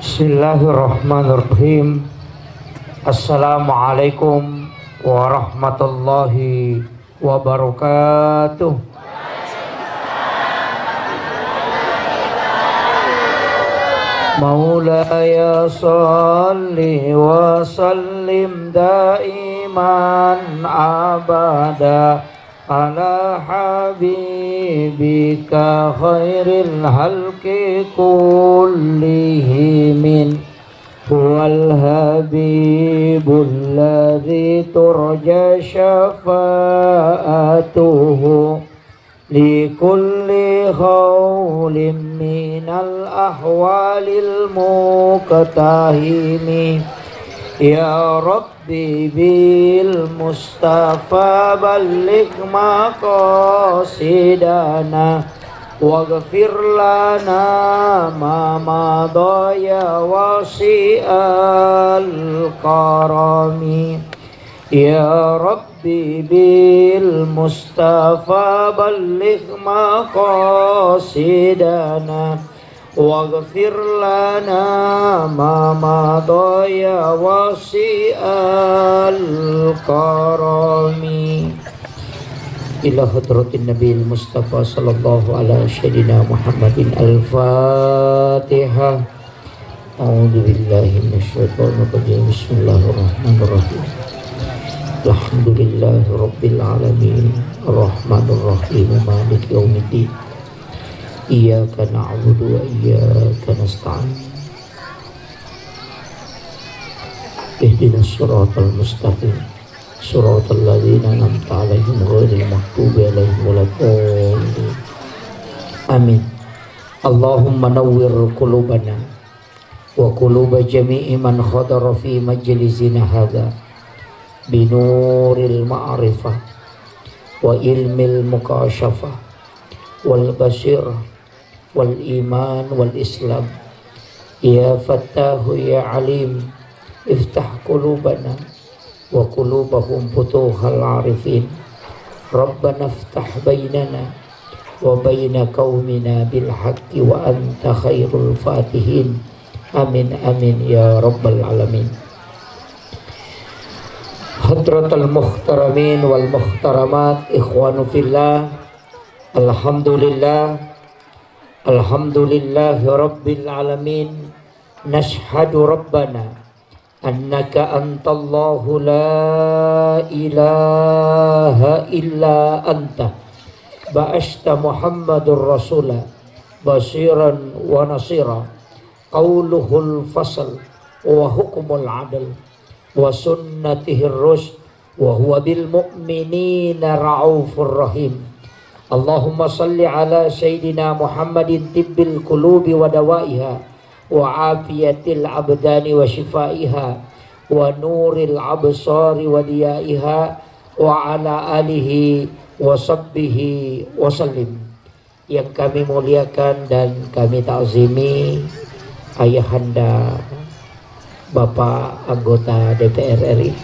Bismillahirrahmanirrahim. Assalamualaikum warahmatullahi wabarakatuh. Maulaya salli wa sallim daiman abada ala habibika khairil halki kullihimin huwal habibul ladzi turja syafa'atuhu likulli khawlim minal ahwalil muqtahimi ya Rabbi bil Mustafa balligh maqasidana waghfir lana ma madaya wasi'al karami ya Rabbi bil Mustafa balligh maqasidana waghfir lana ma madaya wasi'al karami ila hadratin Nabil Mustafa sallallahu ala sayyidina Muhammadin al-Fatihah. A'udzu billahi minasyaitonir rajim. Bismillahirrahmanirrahim. Alhamdulillahi rabbil alamin arrahmanir rahim maliki yaumiddin. Iyyaka na'budu wa iyyaka nasta'in. Ihdinas siratal mustaqim. Siratal ladzina an'amta 'alaihim ghairil maghdubi 'alaihim waladdallin. Amin. Allahumma nawwir qulubana wa quluba jami'i man khadara fi majlisina hadza binuril ma'rifah wa ilmil mukashafah wal basirah wal iman wal islam ya fattahu ya alim iftah qulubana wa qulubahum futuhal arifin rabbana iftah bainana wa baina qaumina bil haqqi wa anta khairul fatihin amin amin ya rabbal alamin. Hadratul muhtaramin wal muhtaramat ikhwanu fillah, alhamdulillah alhamdulillahi rabbil alamin. Nashhadu rabbana annaka antallahu la ilaha illa anta ba'asta muhammadur rasulah basiran wa nasira qauluhul fasal wa hukmul adl wa sunnatihir rusyd wa huwa bil mu'minina ra'ufur rahim. Allahumma salli ala sayyidina Muhammadin tibbil qulubi wa dawaiha wa afiyatil abdani wa shifaiha wa nuril absari wa diyaiha wa ala alihi wa sahbihi wa sallim. Yang kami muliakan dan kami ta'zimi ayahanda Bapak anggota DPR RI,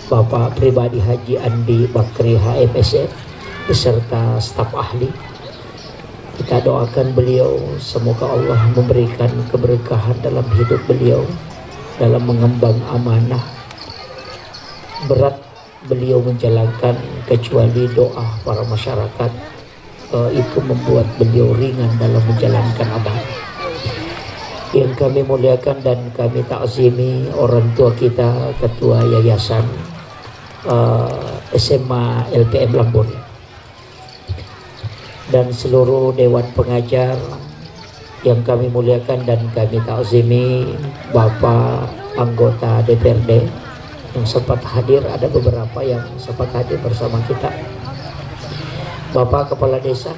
Bapak pribadi Haji Andi Bakri HMSF beserta staf ahli. Kita doakan beliau semoga Allah memberikan keberkahan dalam hidup beliau dalam mengemban amanah. Berat beliau menjalankan kecuali doa para masyarakat itu membuat beliau ringan dalam menjalankan amanah. Yang kami muliakan dan kami ta'zimi orang tua kita, ketua yayasan SMA LPM Lambon dan seluruh dewan pengajar yang kami muliakan dan kami ta'zimi, Bapak anggota DPRD yang sempat hadir, ada beberapa yang sempat hadir bersama kita, Bapak Kepala Desa,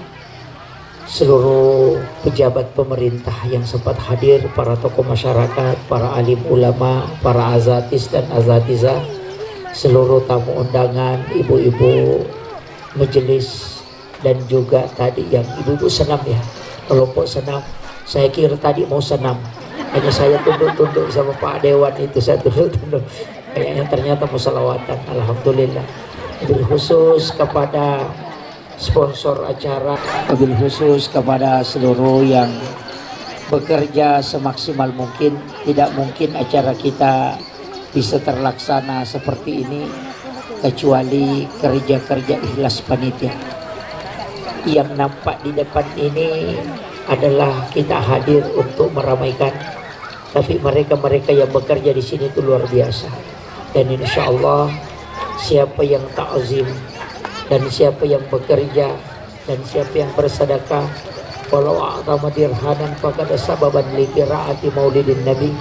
seluruh pejabat pemerintah yang sempat hadir, para tokoh masyarakat, para alim ulama, para azatis dan azatizah, seluruh tamu undangan, ibu-ibu majelis, dan juga tadi yang ibu-ibu senam ya, kelompok senam. Saya kira tadi mau senam, hanya saya tunduk-tunduk sama Pak Dewan itu, saya tunduk-tunduk. Kayaknya ternyata mau selawatan. Alhamdulillah. Wabil khusus kepada sponsor acara, wabil khusus kepada seluruh yang bekerja semaksimal mungkin. Tidak mungkin acara kita bisa terlaksana seperti ini kecuali kerja-kerja ikhlas panitia. Yang nampak di depan ini adalah kita hadir untuk meramaikan, tapi mereka-mereka yang bekerja di sini itu luar biasa. Dan insya Allah siapa yang ta'zim dan siapa yang bekerja dan siapa yang bersedekah, walau a'tama dirhanan faqad sababan li qiraati maulidin nabi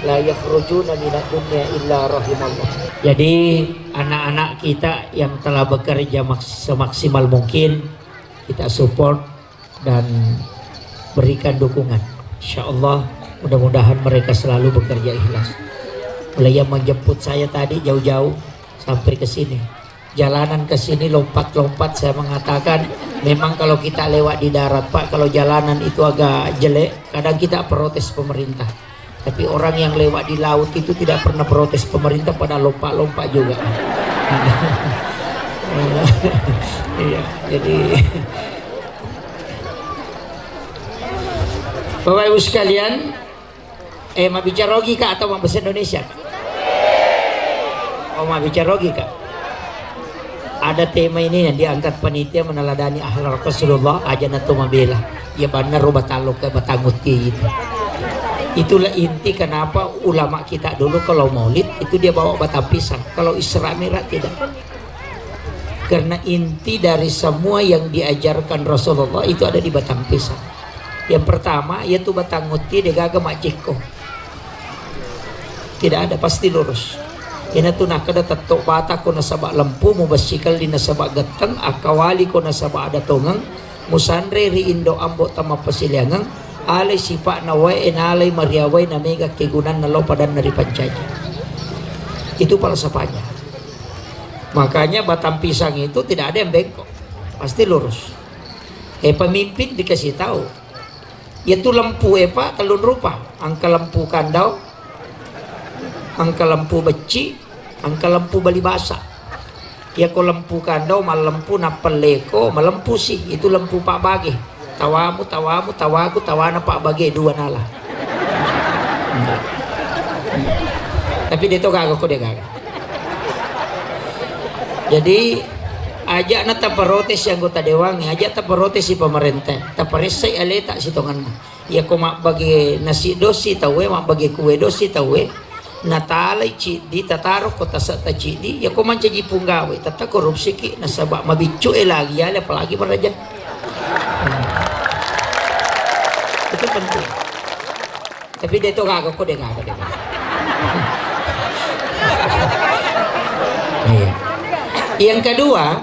la yakhrujuna minad dunya illa rahimallah. Jadi anak-anak kita yang telah bekerja semaksimal mungkin kita support dan berikan dukungan. Insyaallah mudah-mudahan mereka selalu bekerja ikhlas. Mulai yang menjemput saya tadi jauh-jauh sampai ke sini, jalanan ke sini lompat-lompat, saya mengatakan memang kalau kita lewat di darat Pak, kalau jalanan itu agak jelek, kadang kita protes pemerintah. Tapi orang yang lewat di laut itu tidak pernah protes pemerintah, pada lompat-lompat juga. Iya, jadi Bapak Ibu sekalian, mau bicara logika atau mau bahasa Indonesia? Oh, mau bicara logika. Ada tema ini yang diangkat panitia meneladani akhlak Rasulullah ajanatu mabila. Ya benar rubah taluk ke batanguti itu. Itulah inti kenapa ulama kita dulu kalau maulid itu dia bawa batang pisang. Kalau Isra Mi'raj tidak. Karena inti dari semua yang diajarkan Rasulullah itu ada di batang pisang. Yang pertama yaitu batang nguti degaga majiko. Tidak ada, pasti lurus. Ina tu nak kada tatok bata ko nasaba lampu mubasikal di nasaba gatang akawali ko nasaba ada tongang musandre ri indo ambo tama pasiliangang alay sipa na way enalay mariaway na mega kigunan na lopadan na ripancaja. Itu falsafahnya. Makanya batang pisang itu tidak ada yang bengkok, pasti lurus. Pemimpin dikasih tahu yaitu lampu Pak telun rupa, angka lampu kandau, angka lampu beci, angka lampu bali basa. Ya ko lampu kandau mal lampu napaleko malampu sih itu lampu Pak Bage. Tawamu tawaku tawana Pak Bage dua nala. Tapi dia tuh kagak kok dia kagak. Jadi ajak na taparotes yang anggota dewan, ajak taparotes si pemerintah. Taparesay aleta si tongan mo. Ya ko mak bagi nasi dosi tawe, mak bagi kue dosi tawe. Natalay cidi tataro ko tasa ta cidi. Ya ko man caji punggawe, tata korupsi ki nasaba mabicu lagi ya, apalagi meraja. Itu penting. Tapi dia tuh kagak kok dia kagak. Yang kedua,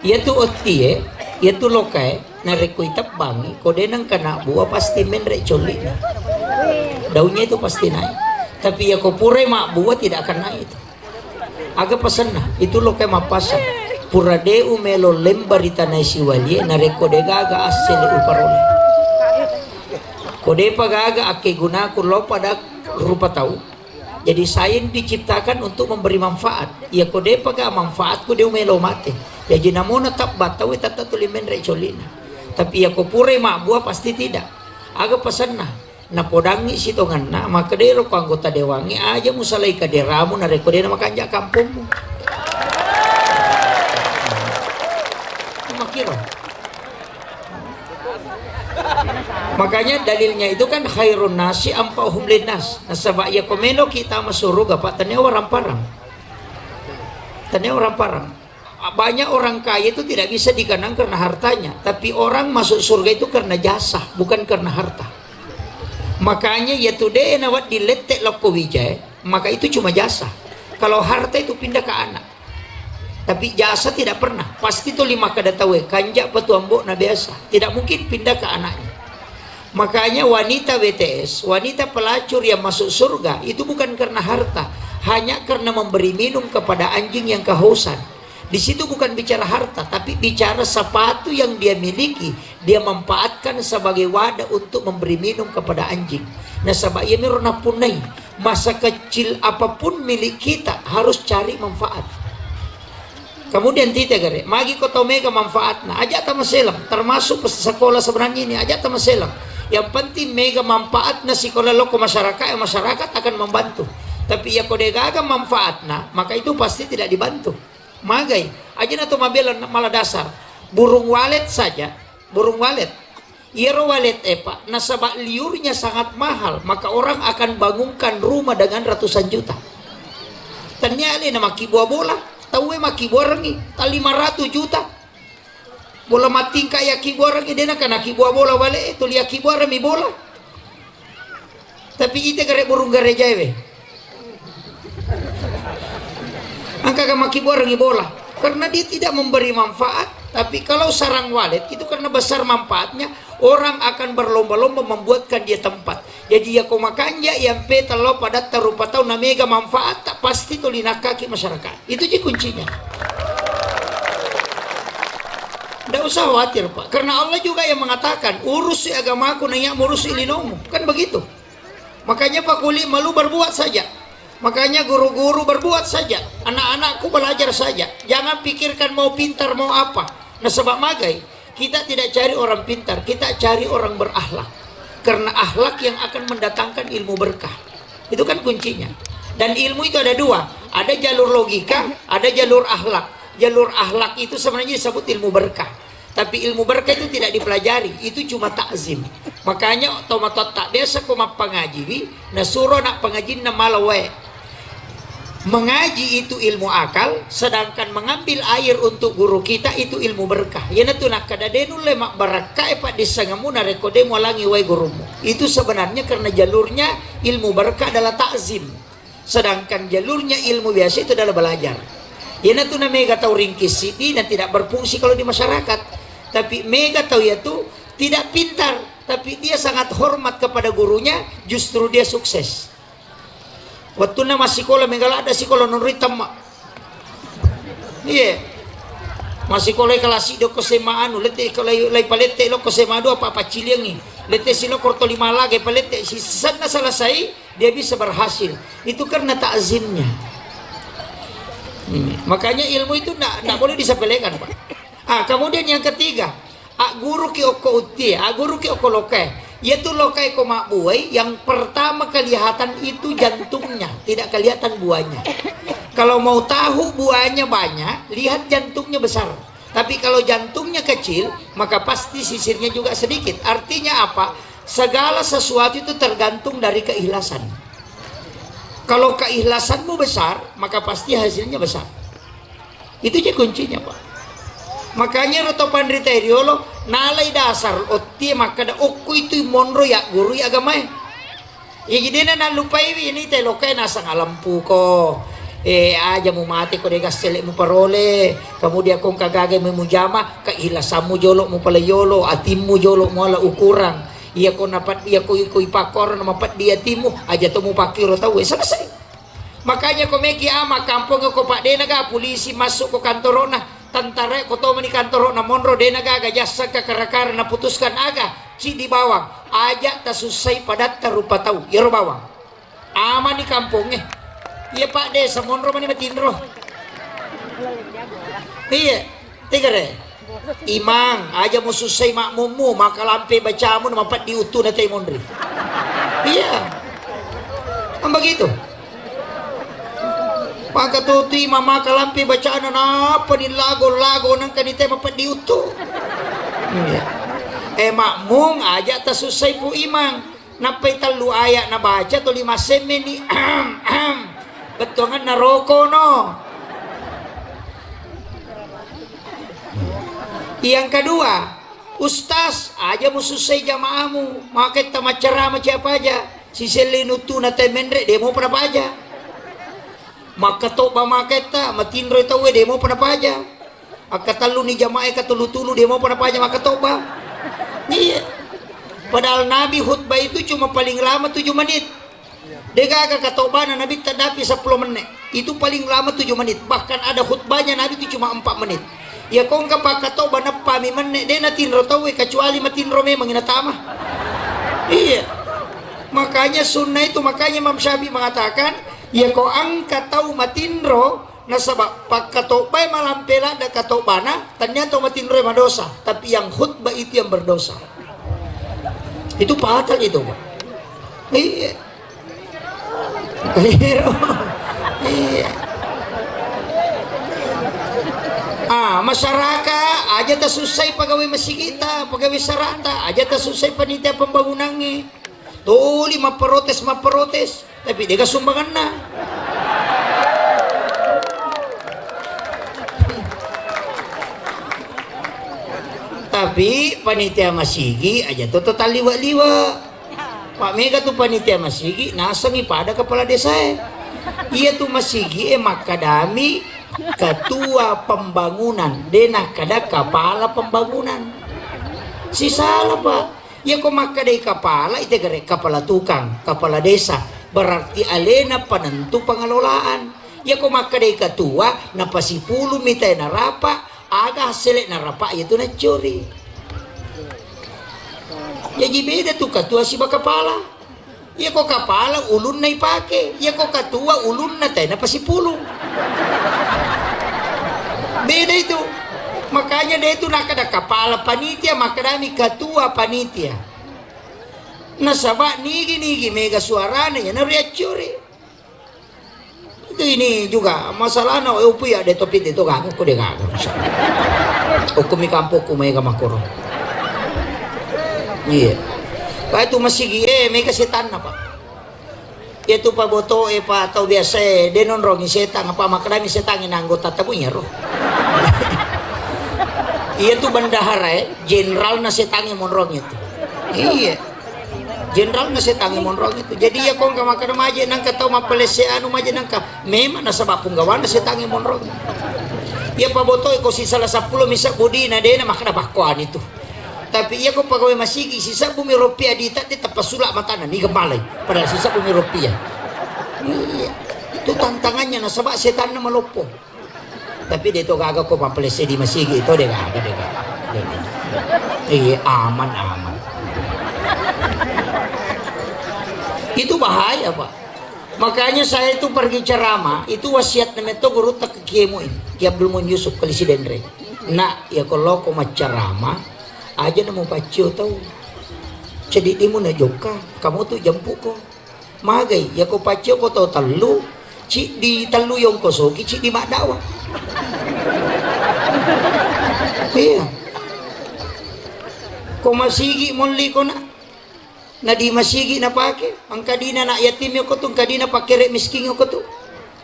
yaitu otie, yaitu lokai, narikui tabangi, kode nang kena buah pasti menrek coli. Daunnya itu pasti naik. Tapi ya kopure mak buah tidak akan naik itu. Agak pesan nah, itu lokai mapasang. Puradeu melo lembarita naisi wali, narekode gaga asli uparole. Kode pagaga ake guna kulo pada rupa tahu. Jadi sains diciptakan untuk memberi manfaat. Ya kode paga manfaat kode umelo mate. Ya jinamona tak batawi tata tulimen recolina. Tapi ya kopure mak buah pasti tidak. Aga pesan nah. Napodangi si tongan na maka dero ko anggota dewangi aja musalay kaderamu na rekode na makanja kampungmu. Makiro. Makanya dalilnya itu kan khairun nasi ampauhum linnas. Nasaba ya komelo kita masuruga Pak tanya orang parang. Tanya orang parang. Banyak orang kaya itu tidak bisa dikenang karena hartanya, tapi orang masuk surga itu karena jasa, bukan karena harta. Makanya ya today nawat diletek loko wijay, maka itu cuma jasa. Kalau harta itu pindah ke anak. Tapi jasa tidak pernah. Pasti itu lima kada tawe kanjak patuambok na biasa. Tidak mungkin pindah ke anaknya. Makanya wanita WTS, wanita pelacur yang masuk surga itu bukan karena harta, hanya karena memberi minum kepada anjing yang kehausan. Di situ bukan bicara harta, tapi bicara sepatu yang dia miliki, dia manfaatkan sebagai wadah untuk memberi minum kepada anjing. Nah, sebab ia mirna punai, masa kecil apapun milik kita harus cari manfaat. Kemudian tidak gare, magi kau tahu mega manfaatnya, ajak tama selang, termasuk sekolah sebenarnya ini, ajak tama selang. Yang penting mega manfaat na sekolah lo ke masyarakat, masyarakat akan membantu. Tapi ya kode gaga manfaat na, maka itu pasti tidak dibantu. Magai, aja na to malah dasar. Burung walet saja, burung walet. Iro walet pak, nasabak liurnya sangat mahal, maka orang akan bangunkan rumah dengan ratusan juta. Ternyata nama kibuah bola, tahu maki borangi, tak 500 juta. Bola mati kaya kibuah rangi, dia nak kena kibuah bola wale, itu lihat kibuah rami bola. Tapi kita gare burung gare jawe. Angka maki kibuah rangi bola, karena dia tidak memberi manfaat. Tapi kalau sarang walet itu karena besar manfaatnya, orang akan berlomba-lomba membuatkan dia tempat. Jadi ya komakanya yang peta lo pada tarupa tahu namega manfaat tak pasti tolina kaki masyarakat. Itu je kuncinya. Tidak usah khawatir pak, karena Allah juga yang mengatakan urus agamaku nanya urus ilinomu, kan begitu. Makanya pak kuli malu berbuat saja. Makanya guru-guru berbuat saja, anak-anakku belajar saja. Jangan pikirkan mau pintar mau apa. Nah sebab magai, kita tidak cari orang pintar, kita cari orang berakhlak. Karena akhlak yang akan mendatangkan ilmu berkah. Itu kan kuncinya. Dan ilmu itu ada dua, ada jalur logika, ada jalur akhlak. Jalur akhlak itu sebenarnya disebut ilmu berkah. Tapi ilmu berkah itu tidak dipelajari, itu cuma takzim. Makanya tomatot tak desa koma pengaji, nah suruh nak pengaji na malawe. Mengaji itu ilmu akal, sedangkan mengambil air untuk guru kita itu ilmu berkah. Yana tu nak kadadenu lemak berkah pak disangamu na rekodemu alangi wai gurumu. Itu sebenarnya karena jalurnya ilmu berkah adalah takzim. Sedangkan jalurnya ilmu biasa itu adalah belajar. Yana tu na mega tahu ringkis sini dan tidak berfungsi kalau di masyarakat. Tapi mega tahu ya tu tidak pintar, tapi dia sangat hormat kepada gurunya, justru dia sukses. Waktu nama sekolah megala ada sekolah nonritam mak. Iya. Masih sekolah kelas do kosema anu lete kalau lai palete lo kosema do apa ciliangi. Lete silo korto 5 lagi palete si sana selesai dia bisa berhasil. Itu karena takzimnya. Makanya ilmu itu nak boleh disepelekan pak. Kemudian yang ketiga, guru ki oko uti, guru ki oko lokai. Yaitu lokai koma buai, yang pertama kelihatan itu jantungnya, tidak kelihatan buahnya. Kalau mau tahu buahnya banyak, lihat jantungnya besar. Tapi kalau jantungnya kecil, maka pasti sisirnya juga sedikit. Artinya apa? Segala sesuatu itu tergantung dari keikhlasan. Kalau keikhlasanmu besar, maka pasti hasilnya besar. Itu aja kuncinya pak. Makanya roto pandrita iriolo nalai dasar otie makada okku itu monro ya guru ya agama ya jadi na lupai ini te lokai nasang alampu ko aja mu mati ko de gasele mu parole kemudian kong kagage mu mujama kailasamu jolo mu pala yolo atimmu jolo mu ala ukuran iya ko napat iya ko ipakor na mapat dia timu aja to mu pakiro tahu selesai. Makanya ko meki ama kampung ko pak de naga polisi masuk ko kantorona tentara koto meni kantor na monro de naga jasa ka karakar na putuskan aga ci di bawang aja ta susai padat tarupa tau iro bawang ama ni kampung iya pak de sa monro mani matinro iya tigare imang aja mo susai makmumu maka lampe bacamu na mapat diutu na tay mondri iya ang begitu. Maka tuti mama kalampi bacaan na apa ni lago-lago nang kanite mapadiuto. Makmung aja tasusay po imang napay talu aya na baca to 5 seme ni betongan na roko no. Yang kedua, ustaz aja mususay jamaamu makit tamacara macam aja si selinutu na temendre demo para aja. Maka to ba maketa matinro ito we demo pa na paja akatalu ni jamaah katulu-tulu demo pa na paja maka to ba iya padahal nabi khutbah itu cuma paling lama 7 menit dega katoba na nabi tadapi 10 menit itu paling lama 7 menit bahkan ada khutbahnya nabi itu cuma 4 menit ya kong kapag katoba na pami menit de na tinro to we kecuali matinro memang inatama iya makanya sunnah itu makanya Imam Syafi'i mengatakan ya ko angkat tahu matinro na sabab pagkatobay malampela da katobana ternyata matinro madosa tapi yang khutbah itu yang berdosa Itu fatal itu Pak. Iya. Keliru. Iya. Masyarakat aja tak susah pegawai masih kita, pegawai sarata aja tak susah panitia pembangunannya. Tuh lima protes, tapi dia gak sumbangan na. Tapi panitia masigi aja tuh total liwa-liwa. Pak Mega tuh panitia masigi nasangi pada kepala desa. Iya tuh masigi makadami ketua pembangunan denah kada kepala pembangunan. Si salah Pak. Ya kok makadai kepala itu gara kepala tukang, kepala desa. Berarti alena penentu pengelolaan. Ya kok makadai ketua napasi puluh mitai narapa aga selek narapa itu na curi. Jadi beda tuh ketua si kepala. Ya kok kepala ulun na ipake. Ya kok ketua ulun na tayo napasi puluh. Beda itu. Makanya dia itu nakada kepala panitia, makadami ketua panitia. Nasaba nigi mega suaranya ya nariat curi. Itu ini juga masalah na upu ya de topit itu gago ko de gago. Ukumi kampo ko mega makuro. Iya. Pa itu masigi mega setan na pa. Itu pa boto pa tau biasa denon rongi setan apa makadami setan anggota tabunya ro. Iya tuh bendahara jenderal na setangi monrong itu. Iya. Jenderal na setangi monrong itu. Jadi ya kong kamakana maje nang katau mapelese anu maje nang ka memang na sabab punggawan na setangi monrong. Iya paboto ko si salah 10 misa budi na de na makana bakuan itu. Tapi iya ko pagawe masigi sisa bumi rupiah di tapasula matana ni gemalay padahal sisa bumi rupiah. Iya. Itu tantangannya na sabab setan na malopo. Tapi dia itu kagak kok pampelese di masigi itu dia kagak. Iya aman. Itu bahaya Pak. Makanya saya itu pergi ceramah itu wasiat nemeto guru tak kekemuin Ki Abdul Mun Yusuf kalisi dendre. Nak ya kalau kau ceramah aja nemu pacio tahu. Jadi dimu na joka kamu tuh jemput kok. Magai ya kau pacio kau tahu telu. Cik di telu yang kosoki cik di makdawa. Iya. Kau masigi monli ko na di masigi na pake ang kadina na yatim yo ko tong kadina pakere misking yo ko to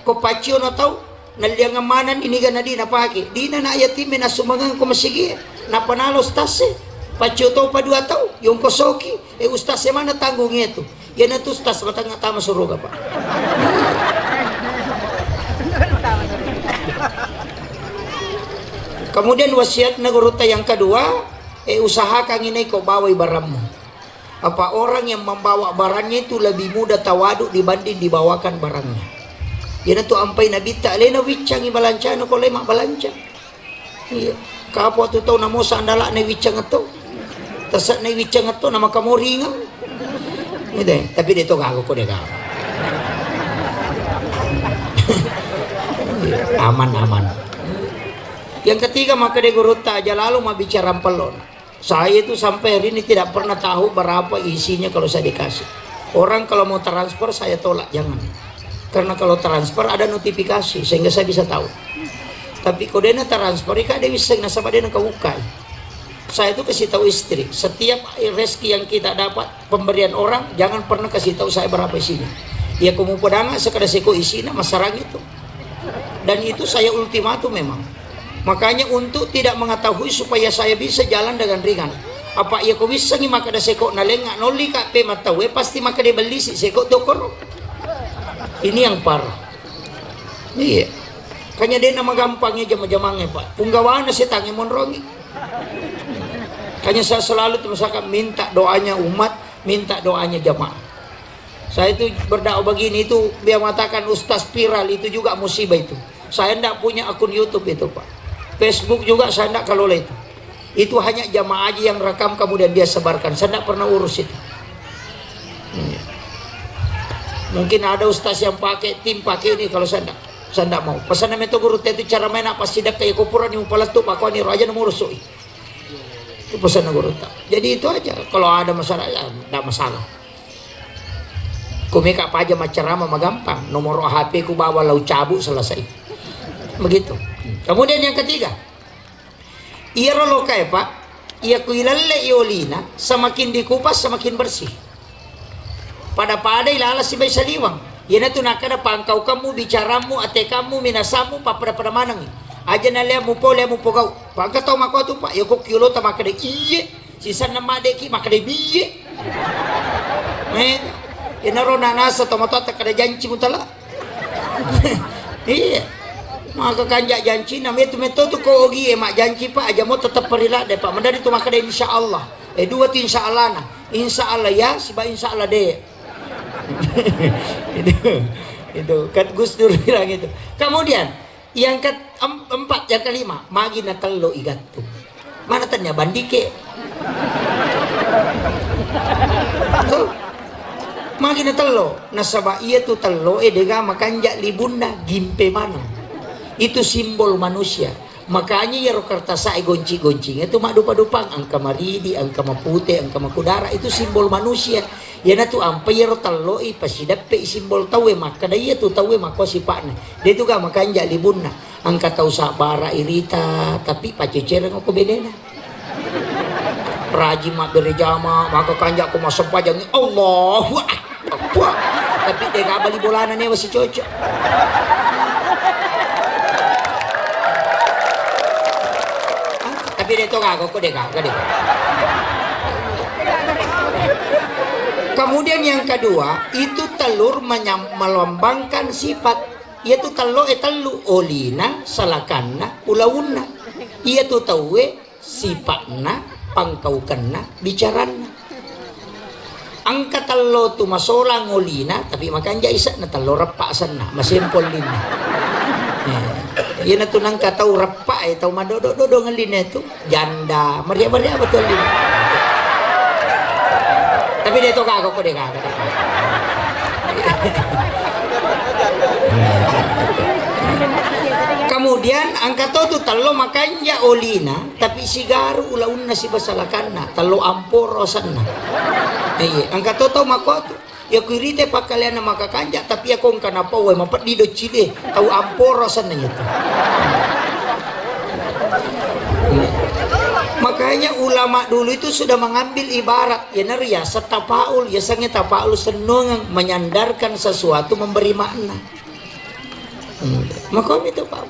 ko pacio na taw naliangamanan iniga na di na pake di na yatim na sumangang ko masigi na panalo stase pacio to pa 2 taw yung kosoki ustase mana tanggung ito yan na to stas matang tama suruga pa. Kemudian wasiat negara yang kedua, usahakan ini kau bawa barangmu. Apa orang yang membawa barangnya itu lebih mudah tawaduk dibanding dibawakan barangnya. Yan tu ampai nabi ta lena wicang ibalanca no ko lemak balanca. Iya. Kapo tu tau namo sa andala na wicang ato. Tasat na wicang ato nama kamu ringang. Ide, tapi dito gago ko de gago. Aman. Yang ketiga maka de guru aja lalu mau bicara pelon. Saya itu sampai hari ini tidak pernah tahu berapa isinya kalau saya dikasih. Orang kalau mau transfer saya tolak, jangan. Karena kalau transfer ada notifikasi sehingga saya bisa tahu. Tapi kalau dia transfer ikan dia bisa nasabah dia keukai. Saya itu kasih tahu istri, setiap rezeki yang kita dapat pemberian orang jangan pernah kasih tahu saya berapa isinya. Ya kamu pedanga sekadar seko isinya masarang itu. Dan itu saya ultimatum memang. Makanya untuk tidak mengetahui supaya saya bisa jalan dengan ringan. Apa ia kau bisa ni maka ada sekok nalengak noli kak pe matawe pasti maka dia beli si sekok dokor. Ini yang parah. Iya. Kanya dia nama gampangnya jama-jamangnya Pak. Punggawana setangi monrongi. Kanya saya selalu misalkan minta doanya umat, minta doanya jamaah. Saya itu berdakwah begini itu dia mengatakan ustaz viral itu juga musibah itu. Saya tidak punya akun YouTube itu Pak. Facebook juga saya tidak kalau itu. Itu hanya jamaah aja yang rekam kemudian dia sebarkan. Saya tidak pernah urus itu. Mungkin ada ustaz yang pakai tim pakai ini kalau saya tidak mau. Pesan itu guru itu cara main apa sidak kayak kupuran yang pala tu pak ni raja nomor urus. Itu pesan guru tak. Jadi itu aja. Kalau ada masalah ya tidak masalah. Kumika apa aja macerama mah gampang. Nomor HP ku bawa lau cabut selesai. Begitu. Kemudian yang ketiga, ia rolokai pak, ia kuilalle iolina, semakin dikupas semakin bersih. Pada ilala si bayi saliwang. Ia tu nakada pangkau kamu bicaramu ate kamu minasamu pa pada manang. Aja na lea mo po gau. Pagka tau mako tu pak, ya ko kiulo ta makade iye. Sisa na madeki makade biye. Inaro na nasa tomato ta kada janci mo tala. Iya. Maka kanjak janci na metu tu ko ogi mak janci pak aja mo tetap perila de pak. Mandari tu makade insyaallah. Dua tu insyaallah na. Insyaallah ya, siba insyaallah de. itu kat Gus Dur bilang itu. Kemudian yang keempat, yang kelima, magi na tello igatu. Mana tanya bandike? So, magi na tello. Nasaba iya tu tello dega makanja libunda gimpe mana. Itu simbol manusia. Makanya ya rokartasa gonci-goncing itu mak dupa-dupang angka maridi, angka mapute, angka makudara itu simbol manusia. Ya na tu ampa ya tello pasidape simbol tawe maka daya tu tawe mako sipana. Dia tu ga makanja libunna. Angka tau sabara irita tapi pacecere ko bedena. Raji mak berjama maka kanja ko masempajang Allahu Akbar. Tapi dia ga bali bolanan ni masih cocok. Tapi dia tu ga ko deka. Kemudian yang kedua itu telur melambangkan sifat. Ia tu telur telu olina salakana ulawuna. Ia tu tawe sifatna pangkaukanna bicarana. Angka telo tu masolang olina tapi makan jaisa na telo repak sana masimpol lina. Ia na tu nangka tau repak tau madodo ngelina tu janda maria betul lina. Tapi dia tu kagak kok dia kagak. Kemudian angka tu talo makanya olina tapi sigaru ulaun si basalakanna talo amporo sanna. Angka tu tau makotu ya kuirite pakalian maka kanja tapi aku kenapa we mapat di do cile tau amporo sanna itu. Makanya ulama dulu itu sudah mengambil ibarat ya ya setapaul ya sange tapaul senung menyandarkan sesuatu memberi makna. Makom itu Pak.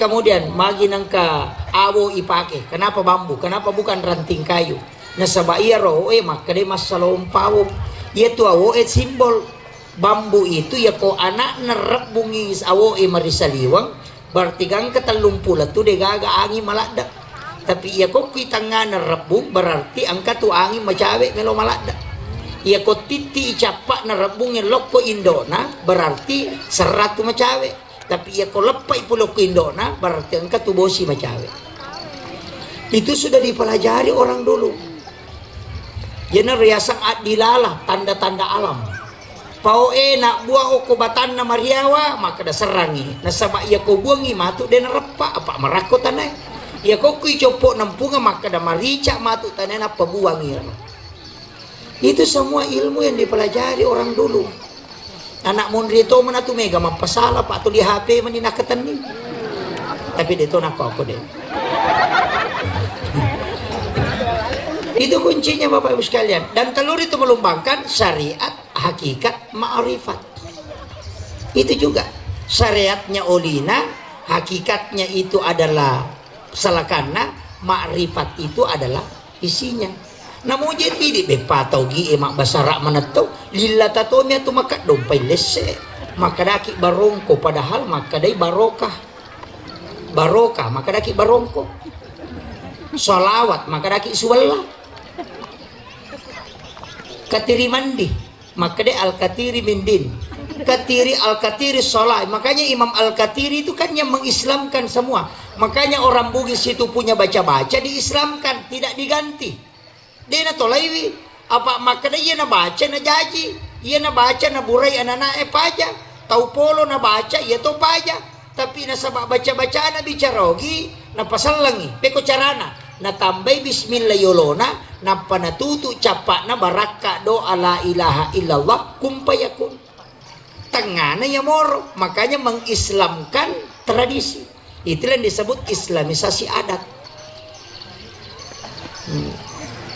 Kemudian magi nangka awo ipake. Kenapa bambu? Kenapa bukan ranting kayu? Nasaba iya ro maka de masalom pawo. Ia tu awo simbol bambu itu ya ko anak nerep bungis awo marisaliwang berarti gang ketelumpula tu de gaga angin malada. Tapi ia ko kita ngana rebung berarti angka tu angin macawe melo malada. Ia ko titi capak na rebung elok ko indona berarti seratu macawe. Tapi ia ko lepai pulau ko indona berarti angka tu bosi macawe. Itu sudah dipelajari orang dulu. Yana riasang adilalah tanda-tanda alam. Pau nak buah okobatan na mariawa maka da serangi. Nasaba ia ko buangi matu den repa apa marako tanay. Ya kok kui copok nampunga maka da marica matu tanen apa buangir. Itu semua ilmu yang dipelajari orang dulu. Anak mondrito mana tu mega mampasala pak tu di HP maninakatan ni. Tapi dia tu nak aku deh. Itu kuncinya Bapak Ibu sekalian. Dan telur itu melambangkan syariat, hakikat, ma'rifat. Itu juga syariatnya olina, hakikatnya itu adalah salakana, ma'rifat itu adalah isinya. Namun jadi di bepatau gi emak basara meneto lilla tatomia tu maka dompai lese maka daki barongko padahal maka dai barokah maka daki barongko salawat maka daki suwalla katiri mandi maka dai al katiri mindin katiri al katiri salat. Makanya Imam al katiri itu kan yang mengislamkan semua. Makanya orang Bugis itu punya baca-baca diislamkan tidak diganti. Dia na tolaiwi apa maka dia na baca na jaji, ia na baca na burai anak-anak paja, tau polo na baca ia to paja, tapi na sabak baca-baca na bicarogi na pasal langi, peko carana na tambay bismillah yolona na panatutu capa na baraka doa la ilaha illallah kumpayakun. Tengah na ya moro, makanya mengislamkan tradisi. Itulah yang disebut islamisasi adat.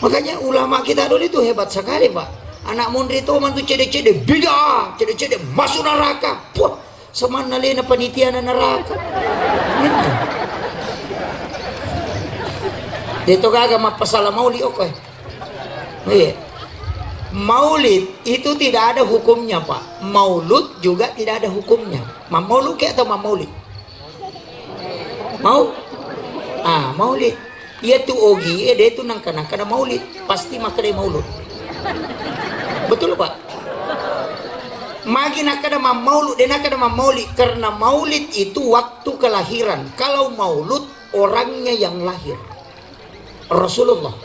Makanya ulama kita dulu itu hebat sekali, Pak. Anak mundri itu mantu cede-cede bidah, cede-cede masuk neraka. Puh, semana lena panitia neraka. Itu kagak masalah maulid oke. Iya. Maulid itu tidak ada hukumnya, Pak. Maulud juga tidak ada hukumnya. Maulud atau maulid? Maulid. Ia tu ogi, dia tu nangka-nangka maulid. Pasti makan maulud. Betul, Pak? Makin ada maulud dan ada maulid, karena maulid itu waktu kelahiran. Kalau maulud orangnya yang lahir, Rasulullah.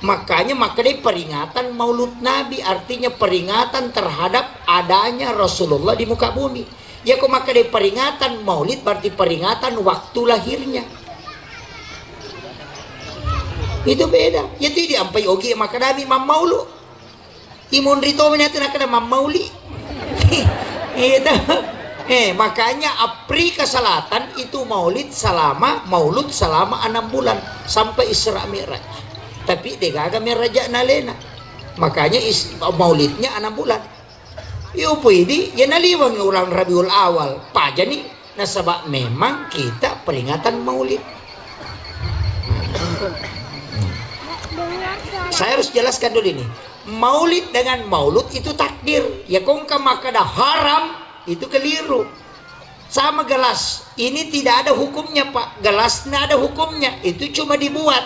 Makanya peringatan maulud Nabi artinya peringatan terhadap adanya Rasulullah di muka bumi. Ya kok peringatan maulid berarti peringatan waktu lahirnya. Itu beda. Ya tidak sampai ogi maka Nabi maulud. Imun rito minatu nak ada mamauli. Itu. Makanya Afrika Selatan itu maulud selama 6 bulan sampai Isra Mi'raj. Tapi dia agak meraja nalena. Makanya maulidnya 6 bulan. Yo pwede ya naliwang ulang Rabiul Awal. Paja nih. Nasabak memang kita peringatan maulid. Saya harus jelaskan dulu ini. Maulid dengan maulud itu takdir. Ya kongka makada haram itu keliru. Sama gelas. Ini tidak ada hukumnya, Pak. Gelasnya ada hukumnya. Itu cuma dibuat.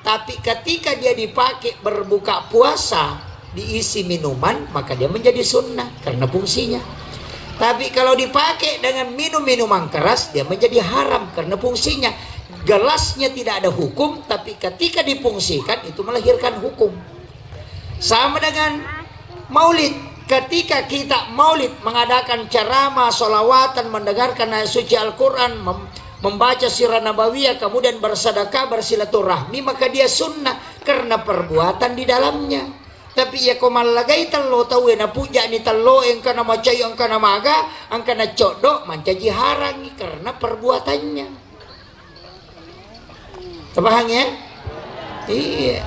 Tapi ketika dia dipakai berbuka puasa, diisi minuman, maka dia menjadi sunnah karena fungsinya. Tapi kalau dipakai dengan minuman keras, dia menjadi haram karena fungsinya. Gelasnya tidak ada hukum, tapi ketika difungsikan itu melahirkan hukum. Sama dengan maulid. Ketika kita maulid mengadakan ceramah, sholawatan, mendengarkan ayat suci Al-Quran, membaca sirah nabawiyah, kemudian bersedekah, bersilaturahmi, maka dia sunnah karena perbuatan di dalamnya. Tapi ya komal lagay talo tahu na puja ni talo yang kana macay ang kana maga ang kana codok mancaji harangi karena perbuatannya. Terpaham ya? Iya.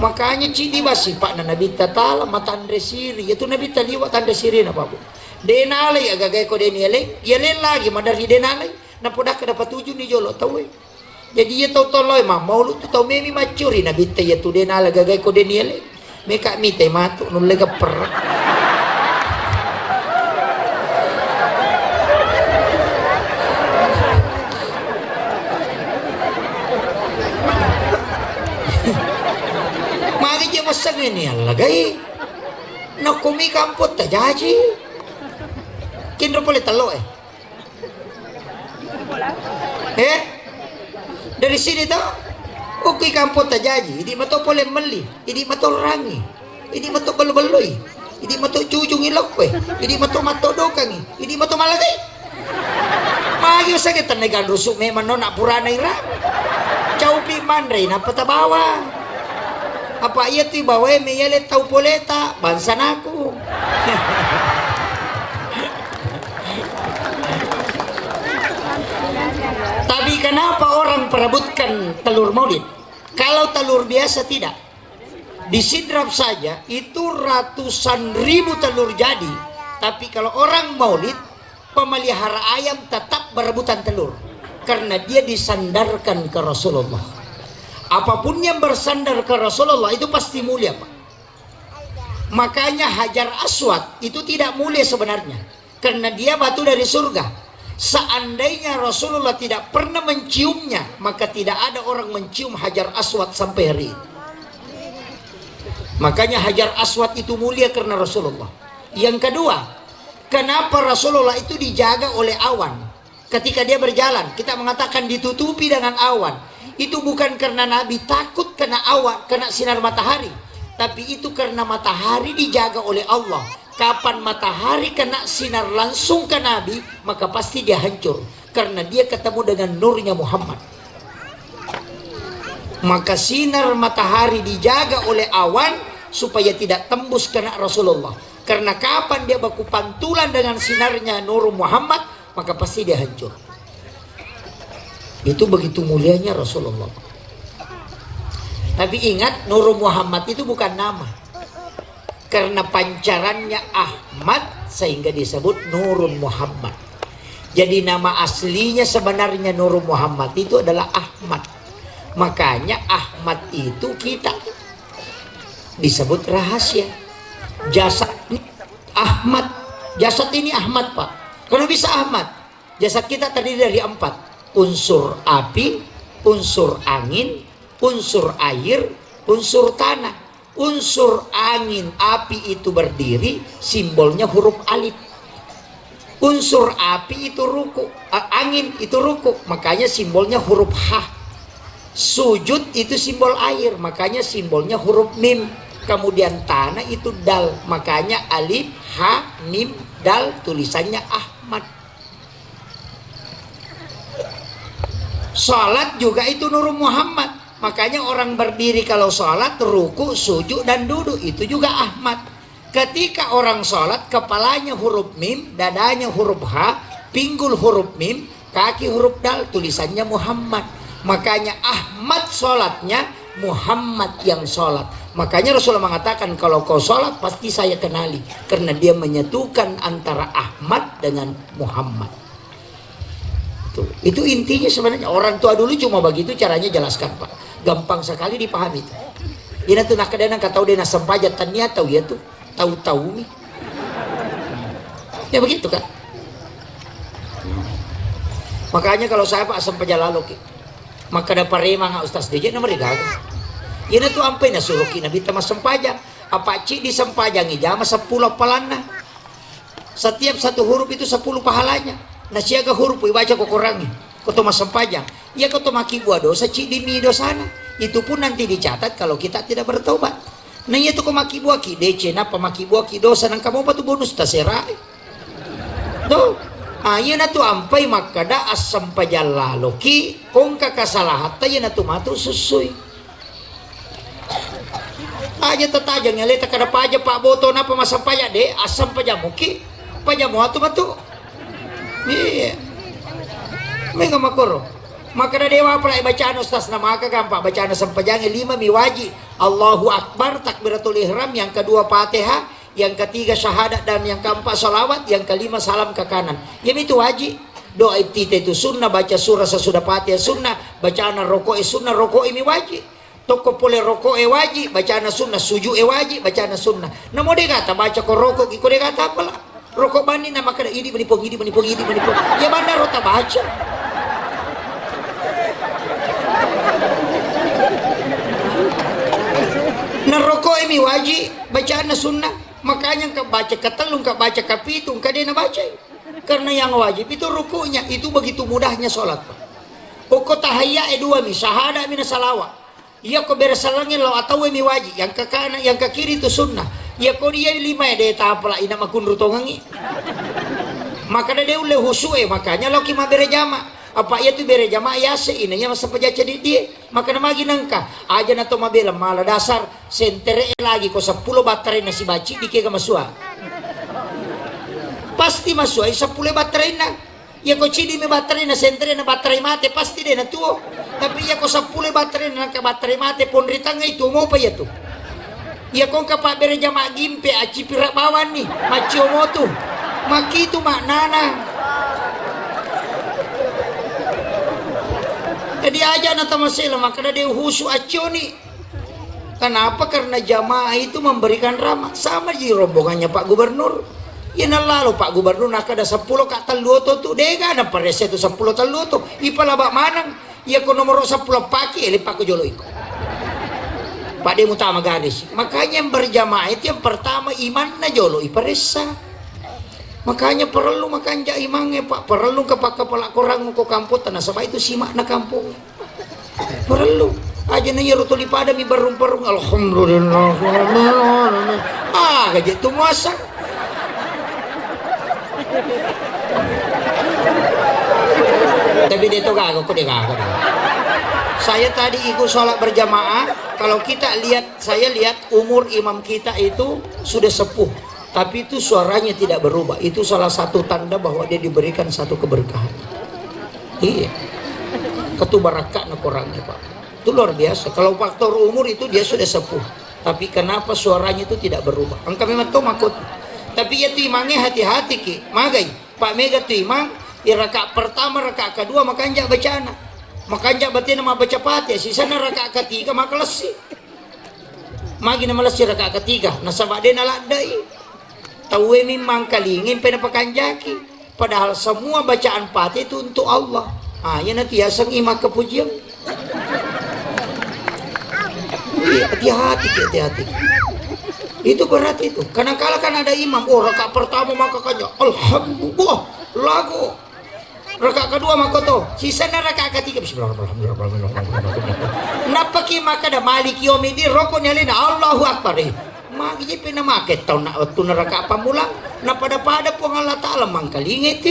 Makanya cidi basi pak na nabi tatala matandre siri itu nabi taliwa tandre siri na babu. Denalay agagay ko denalay, yalen lagi madari denalay na podak dapat tujuh ni jolo tahu. Jadi ya tahu toloy mah maulud tu tahu memi macuri nabi taya tu denalay agagay ko denalay. Meka mite matuk nun lega per. Magi je masang ini lagay. Na kumi kampot ta jaji. Kinro pole talo dari sini to. Uki kampot tajaji, hindi mato pole mali, hindi mato rangi, hindi mato balbaloy, hindi mato jujung ilok hindi mato dokang, hindi mato malagay. Magyo sakit tanagan rusuk memang nona purana ira. Chaupi manray na patabawa. Apa iya ti bawe meyalet tau poleta bansa nako. Tapi kenapa orang perebutkan telur maulid? Kalau telur biasa tidak. Disidrap saja itu ratusan ribu telur jadi. Tapi kalau orang maulid, pemelihara ayam tetap berebutan telur. Karena dia disandarkan ke Rasulullah. Apapun yang bersandar ke Rasulullah itu pasti mulia, Pak. Makanya Hajar Aswad itu tidak mulia sebenarnya. Karena dia batu dari surga. Seandainya Rasulullah tidak pernah menciumnya, maka tidak ada orang mencium Hajar Aswad sampai hari ini. Makanya Hajar Aswad itu mulia karena Rasulullah. Yang kedua, kenapa Rasulullah itu dijaga oleh awan? Ketika dia berjalan, kita mengatakan ditutupi dengan awan. Itu bukan karena Nabi takut kena awan, kena sinar matahari. Tapi itu karena matahari dijaga oleh Allah. Kapan matahari kena sinar langsung ke Nabi, maka pasti dia hancur. Karena dia ketemu dengan nurnya Muhammad. Maka sinar matahari dijaga oleh awan supaya tidak tembus kena Rasulullah. Karena kapan dia baku pantulan dengan sinarnya Nur Muhammad, maka pasti dia hancur. Itu begitu mulianya Rasulullah. Tapi ingat, Nur Muhammad itu bukan nama. Karena pancarannya Ahmad sehingga disebut Nurun Muhammad. Jadi nama aslinya sebenarnya Nur Muhammad itu adalah Ahmad. Makanya Ahmad itu kita disebut rahasia. Jasad ini Ahmad. Jasad ini Ahmad, Pak. Kalau bisa Ahmad. Jasad kita terdiri dari 4. Unsur api, unsur angin, unsur air, unsur tanah. Unsur angin, api itu berdiri, simbolnya huruf alif. Unsur api itu ruku, angin itu ruku, makanya simbolnya huruf H. Sujud itu simbol air, makanya simbolnya huruf mim. Kemudian tanah itu dal, makanya alif, ha, mim, dal, tulisannya Ahmad. Salat juga itu Nur Muhammad, makanya orang berdiri kalau salat, ruku, sujud, dan duduk, itu juga Ahmad. Ketika orang salat, kepalanya huruf mim, dadanya huruf ha, pinggul huruf mim, kaki huruf dal, tulisannya Muhammad. Makanya Ahmad sholatnya, Muhammad yang sholat. Makanya Rasulullah mengatakan, kalau kau sholat pasti saya kenali. Karena dia menyatukan antara Ahmad dengan Muhammad. Itu intinya sebenarnya. Orang tua dulu cuma begitu caranya jelaskan, Pak. Gampang sekali dipahami. Ini tuh nak kadang kata dia nasampajat tanya tahu ya tuh. Tahu-tahu nih. Ya begitu kan. Makanya kalau saya Pak sampajat lalu maka dapat remang Ustaz DJ nomor digagal. Ini tuh ampai na suruh kina bita mas sempajang. Apa cik di sempajangi jama 10 palana. Setiap satu huruf itu 10 pahalanya. Nah siaga huruf ibaca kok kurangi. Koto mas sempajang. Ya koto maki buah dosa cik di mi dosana. Itu pun nanti dicatat kalau kita tidak bertobat. Nah itu kok maki buah ki DC napa maki buah ki dosa nang kamu batu bonus taserai. Tuh. Ayo na tu ampai makada asam pajalla loki kong kakasalahat tayo na tumato susuy. Aja tatajang ngalita kada paja pak boto na pamasampaya de asam pajamuki pajamu atu batu. Iya. Mega makoro. Makada dewa pala bacaan ustaz na maka gampang bacaan sampajangi 5 miwaji. Allahu Akbar takbiratul ihram, yang kedua Fatihah, yang ketiga syahadat, dan yang keempat salawat, yang kelima salam ke kanan. Yang itu wajib. Doa ibtita itu sunnah, baca surah sesudah Fatihah sunnah, bacaan rokok sunnah, rokok ini wajib. Toko pole rokok wajib, bacaan sunnah, sujud wajib, bacaan sunnah. Namo de kata baca ko rokok, iko de kata apalah. Rokok bani nama kada ini menipong. Ya banda rota baca. Nah rokok ini wajib, bacaan sunnah. Makanya kau baca ketelung, kau baca kapitung, kau dia baca. Karena yang wajib itu rukunya, itu begitu mudahnya sholat. Pokok tahiyya dua mi, syahadah mina salawat. Ya kau bersalangin lo atau mi wajib, yang ke kanan, yang ke kiri itu sunnah. Ya kau dia 5 dia tak apalah ina makun rutongangi. Maka dia ule husue, makanya lo kima berjama. Apa ya tu bere jamaah ya se ini ya masa pejaca di dia maka nama lagi nangka aja na to mabela mala dasar sentere lagi ko 10 baterai na si baci dikega masua pasti masua 10 baterai na ya ko cidi me baterai na sentere na baterai mate pasti de na tuo tapi ya ko 10 baterai na ka baterai mate pon ritanga itu mo pa ya tu ya ko ka pa bere jamaah gimpe aci pira bawan ni macio mo tu maki tu maknana. Jadi aja nata masela maka dia husu aconi. Kenapa? Karena jamaah itu memberikan ramah. Sama di rombongannya Pak Gubernur. Ya lalu Pak Gubernur nak ada 10 kak taluto tu dega na parese tu 10 taluto. Ipala bak manang. Ya ko nomor 10 paki eli Pak jolo iko. Pak dia utama gadis. Makanya yang berjamaah itu yang pertama iman na jolo iparesa. Makanya perlu makan jai mange Pak, perlu kepak kepala korang ko kampung tanah sama itu simak na kampung. Perlu aja na yero tuli pada mi barung-barung alhamdulillah. Gaji tu muasa. Tapi dia tu gago ko dia gago. Saya tadi ikut sholat berjamaah. Kalau kita lihat, saya lihat umur imam kita itu sudah sepuh, tapi itu suaranya tidak berubah. Itu salah satu tanda bahwa dia diberikan satu keberkahan. Iya, ketubarakan orangnya Pak. Itu luar biasa. Kalau faktor umur itu dia sudah sepuh, tapi kenapa suaranya itu tidak berubah? Angka memang tuh makut. Tapi ya tuh imangnya hati-hati ki. Magai Pak Mega tuh imang. Rakaat pertama, rakaat kedua makanya baca anak. Makanya berarti nama baca Fatihah. Sisa na rakaat ketiga maka lesi. Magi nama lesi rakaat ketiga. Nasabak dia naladai. Tahu memang kalingin penapakanjaki. Padahal semua bacaan Fatihah itu untuk Allah. Ya nanti ya sang imak kepujian. Hati-hati, hati-hati. Itu berat itu. Karena kalau kan ada imam, rakaat pertama maka kanya alhamdulillah lagu. Rakaat kedua maka tuh, sisa na rakaat ketiga bismillahirrahmanirrahim. Napa ki maka da malik yomidi rokok nyalina Allahu akbar. Magi pina make tau na waktu na rakaat pamula. Napa da pada po Allah Taala mangkalingit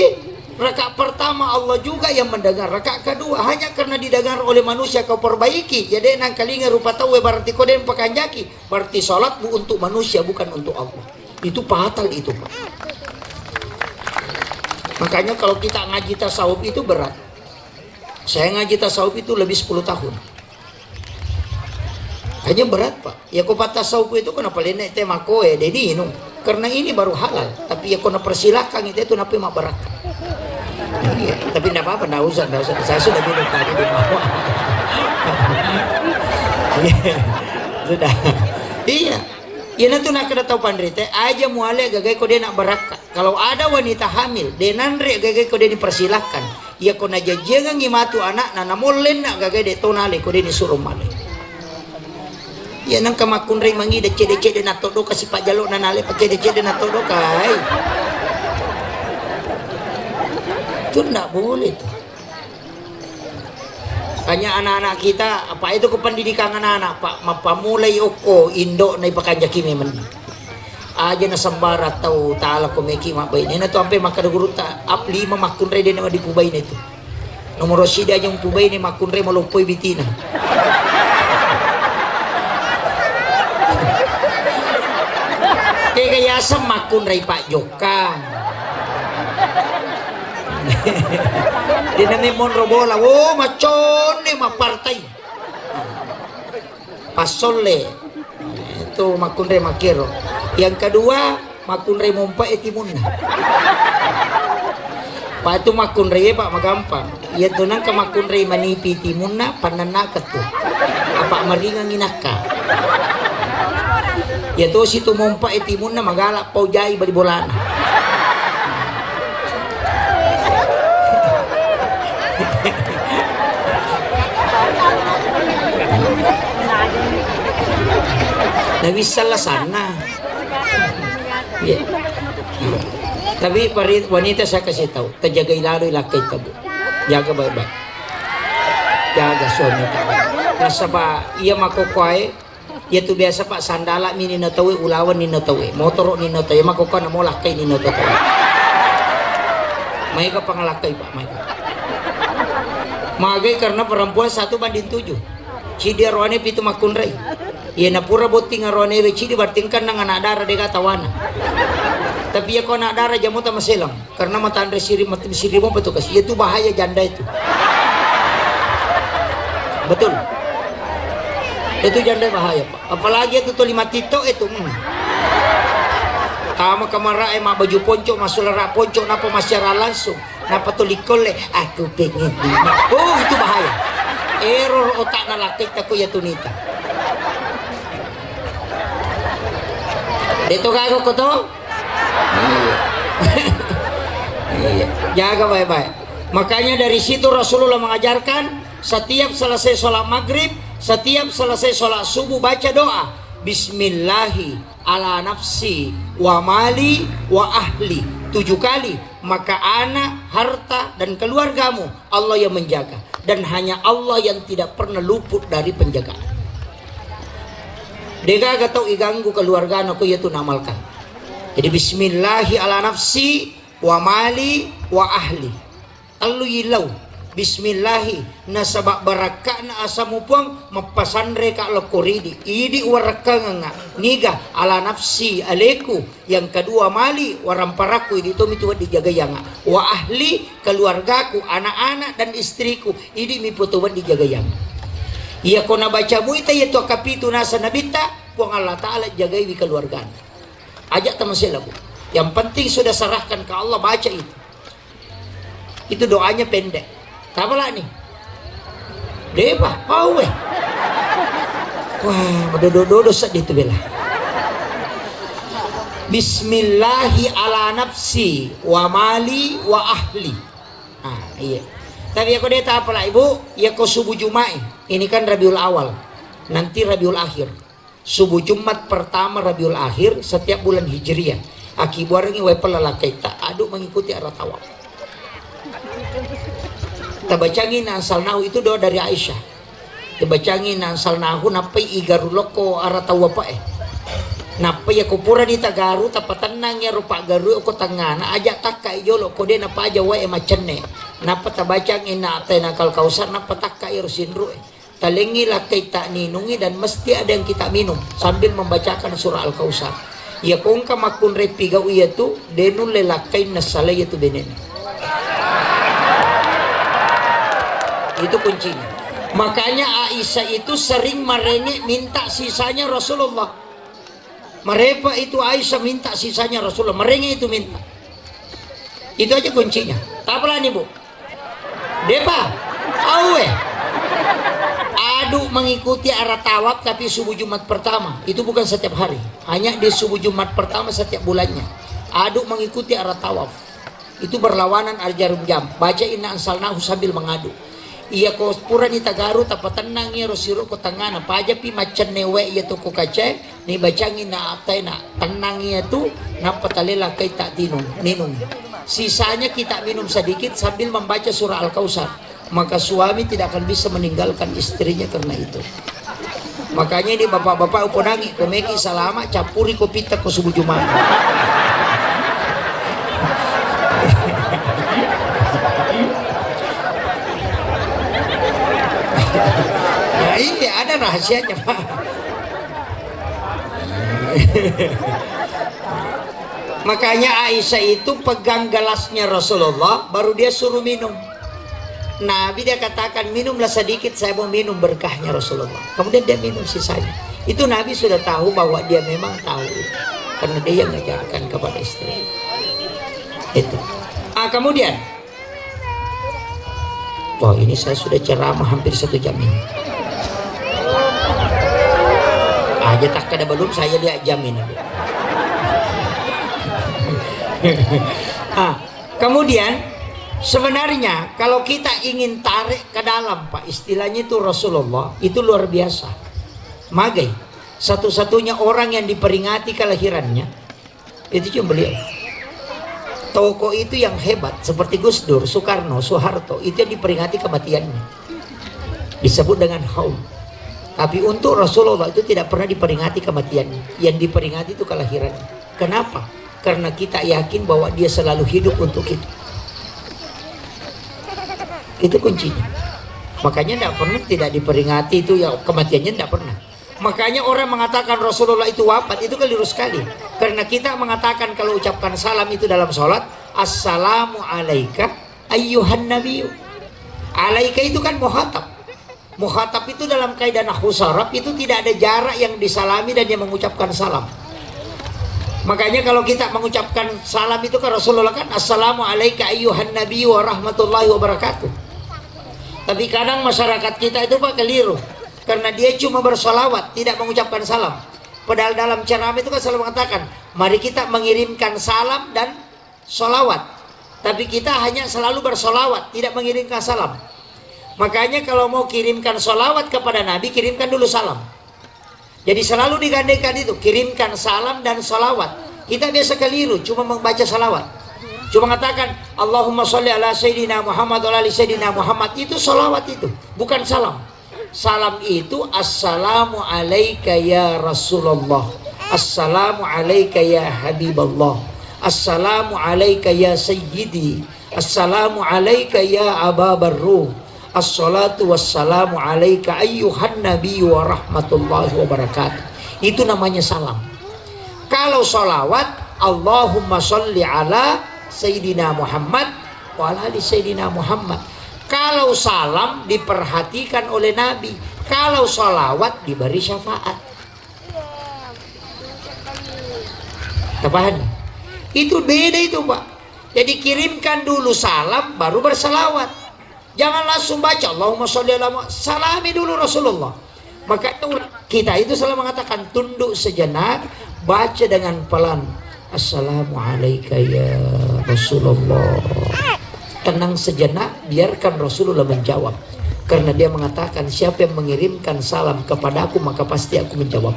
Rakaat pertama Allah juga yang mendengar. Rakaat kedua hanya karena didengar oleh manusia kau perbaiki. Jadi nang kalinga rupa tahu berarti kau den pakanjaki. Berarti salatmu untuk manusia bukan untuk Allah. Itu fatal itu Pak. Makanya kalau kita ngaji tasawuf itu berat. Saya ngaji tasawuf itu lebih 10 tahun. Hanya berat Pak. Ya kau tasawuf itu kenapa lenek tema koe dedi ini. Karena ini baru halal. Tapi ya kau persilakan itu napi mak berat. Iya, tapi tidak apa-apa, tidak usah. Saya sudah minum tadi di bawah. Sudah. Iya. Ya nanti nak kena tahu pandrite aja muale gagai kau dia nak berakat. Kalau ada wanita hamil, dia nanre gagai kau dia dipersilahkan. Ya kau naja jangan ngimatu anak, nana molen nak gagai dia tonale kau dia disuruh male. Ya nang kamakun rei mangi dece nak todo kasih pak jaluk nanale pakai dece nak todo kai. Itu tidak boleh tuh. Hanya anak-anak kita apa itu kependidikan anak-anak Pak pamulai oko indok na ipakanja kimi men aja na sambara tau taala ko meki mabay na to ampe makada guru ta up 5 makunre din na di pubay na ito nomor sida yung pubay ni makunre malumpoy bitina. Kaya sa makunre Pak Joka. Dia nami monrobola, macon nih partai. Pasole itu makunre makero. Yang kedua makunre mompa etimunna. Pak itu makunre Pak magampang. Ya tunang ke makunre manipi timunna panana ketu. Apa maringan inaka. Ya tuh situ mompa etimunna magala pau jai bali bolana. Nabi salah sana. Ya. Tapi wanita saya kasih tahu, terjaga ilalo ilakai tabu. Jaga baik-baik. Jaga suami tahu. Nasaba iya makokoy, ya tu biasa Pak sandala mini natawi ulawan ni natawi, motor ni natawi makokoy na mo lakay ni natawi. May ka pangalakay Pak, may ka. Magay karena perempuan 1:7. Cidi arwane pitu makunray. Iya na pura boting arwane we cidi bertingkan nang anak darah de katawana. Tapi ya kau anak darah jamu ta maselang karena matandre siri mo petugas. Itu bahaya janda itu. Betul. Itu janda bahaya Pak. Apalagi itu tuh 5 tito itu. Kamu kemara mak baju ponco masuk lerak ponco napa masyara langsung. Napa tuh likole aku pengen lima. Oh itu bahaya. Error otak na laki tako ya tunita. Dito kago ko to. Iya. Jaga baik-baik. Makanya dari situ Rasulullah mengajarkan setiap selesai sholat maghrib, setiap selesai sholat subuh baca doa Bismillahi ala nafsi wa mali wa ahli 7 kali. Maka anak, harta dan keluargamu Allah yang menjaga. Dan hanya Allah yang tidak pernah luput dari penjagaan. Dega gatau iganggu keluarga aku yaitu namalkan. Jadi Bismillahi ala nafsi wa mali wa ahli. Allu yilau Bismillahi nasabak baraka na asamu puang mapasandre ka lokoridi idi waraka nga niga ala nafsi aleku yang kedua mali waramparaku idi to mituwa dijagayanga wa ahli keluargaku anak-anak dan istriku idi miputuwa dijagayanga iya ko nabaca mu ita yeto kapitu nasa nabita puang Allah Ta'ala jagai di keluargaan ajak teman sila bu yang penting sudah serahkan ke Allah baca itu doanya pendek. Tapalah nih, depa, pau weh, wah, dodo sedih itu bela. Bismillahi ala nafsi wa mali wa ahli. Ah iya. Tapi aku dia tak apalah ibu, ya kau subuh Jumat. Ini kan Rabiul Awal, nanti Rabiul Akhir. Subuh Jumat pertama Rabiul Akhir setiap bulan Hijriah. Akibat ini wepel lalakai tak aduk mengikuti arah tawaf. Tabacangin asal nahu itu doa dari Aisyah. Tabacangin asal nahu napai igaruloko aratawa pa napai aku pura di tagaru tapatanang ya rupa garu aku tangana aja takka ijolo kode napa aja wae macenne napa tabacangin na atay nakal kausar napa takka irusinru talengi lakai tak ninungi dan mesti ada yang kita minum sambil membacakan surah Al-Kausar. Ya kung kamakun repigaw iya tu denun lelakai nasalay itu benen. Itu kuncinya. Makanya Aisyah itu sering merengek minta sisanya Rasulullah. Merepa itu Aisyah minta sisanya Rasulullah. Merengek itu minta. Itu aja kuncinya. Tapalah nih bu. Depa, awe. Adu mengikuti arah tawaf tapi subuh Jumat pertama. Itu bukan setiap hari. Hanya di subuh Jumat pertama setiap bulannya. Adu mengikuti arah tawaf. Itu berlawanan jarum jam. Baca inna ansalnahu sambil mengadu. Iya ko pura ni tagaru tapatanang ya rosiro ko tangana paja pi macan newe ya to ko kace ni bacangin na atay na tanang ya tu napatalela kay tak ninum sisanya kita minum sedikit sambil membaca surah Al-Kausar maka suami tidak akan bisa meninggalkan istrinya karena itu. Makanya ini bapak-bapak uponangi komeki salama capuri ko pita ko subuh Jumat. Ya ini ada rahasianya Pak. Makanya Aisyah itu pegang gelasnya Rasulullah baru dia suruh minum. Nabi dia katakan minumlah sedikit saya mau minum berkahnya Rasulullah. Kemudian dia minum sisanya. Itu Nabi sudah tahu bahwa dia memang tahu karena dia yang mengajarkan kepada istri. Itu. Kemudian wah ini saya sudah ceramah hampir 1 jam ini. Aja tak ada belum saya lihat jam ini. Kemudian sebenarnya kalau kita ingin tarik ke dalam Pak istilahnya itu Rasulullah itu luar biasa. Magai satu-satunya orang yang diperingati kelahirannya itu cuma beliau. Tokoh itu yang hebat seperti Gus Dur, Soekarno, Soeharto itu yang diperingati kematiannya disebut dengan haul. Tapi untuk Rasulullah itu tidak pernah diperingati kematiannya, yang diperingati itu kelahirannya. Kenapa? Karena kita yakin bahwa dia selalu hidup untuk kita. Itu kuncinya. Makanya tidak pernah tidak diperingati itu ya kematiannya tidak pernah. Makanya orang mengatakan Rasulullah itu wafat itu keliru sekali. Karena kita mengatakan kalau ucapkan salam itu dalam sholat, assalamu alaika ayyuhan nabiyyu. Alaika itu kan muhatab. Muhatab itu dalam kaidah nahwu saraf itu tidak ada jarak yang disalami dan yang mengucapkan salam. Makanya kalau kita mengucapkan salam itu ke Rasulullah kan assalamu alaika ayyuhan nabiyyu wa rahmatullahi wa barakatuh. Tapi kadang masyarakat kita itu Pak keliru. Karena dia cuma bersolawat, tidak mengucapkan salam. Padahal dalam ceramah itu kan selalu mengatakan, mari kita mengirimkan salam dan solawat. Tapi kita hanya selalu bersolawat, tidak mengirimkan salam. Makanya kalau mau kirimkan solawat kepada Nabi, kirimkan dulu salam. Jadi selalu digandengkan itu, kirimkan salam dan solawat. Kita biasa keliru, cuma membaca salawat. Cuma mengatakan, Allahumma sholli ala Sayyidina Muhammad wa ala Sayyidina Muhammad. Itu solawat itu, bukan salam. Salam itu assalamu alaika ya Rasulullah, assalamu alaika ya Habiballah, Assalamu alayka ya sayyidi, assalamu alayka ya Aba Barruh, assalatu wassalamu alayka ayyuhan nabiyyu wa rahmatullahi wa barakatuh. Itu namanya salam. Kalau salawat, Allahumma sholli ala Sayyidina Muhammad wa ala ali Sayyidina Muhammad. Kalau salam diperhatikan oleh Nabi, kalau salawat diberi syafaat. Paham? Itu beda itu, Pak. Jadi kirimkan dulu salam baru bersalawat. Jangan langsung baca Allahumma sholli ala Muhammad. Salami dulu Rasulullah. Maka kita itu selalu mengatakan tunduk sejenak, baca dengan pelan. Assalamu alayka ya Rasulullah. Tenang sejenak, biarkan Rasulullah menjawab. Karena dia mengatakan siapa yang mengirimkan salam kepadaku maka pasti aku menjawab.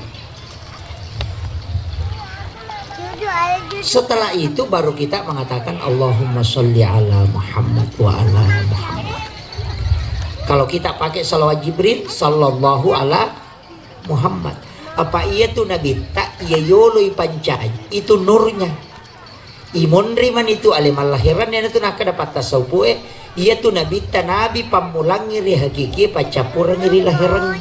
Setelah itu baru kita mengatakan Allahumma sholli ala Muhammad wa ala Muhammad. Kalau kita pakai salawat Jibril sallallahu ala Muhammad, apa iya tuh Nabi tak iya yoloi pancai itu nurnya imun riman itu alimal lahiran yang itu nak dapat tasawuf iya tuh Nabi tak Nabi pamulang ngiri hakiki pacapura ngiri lahiran.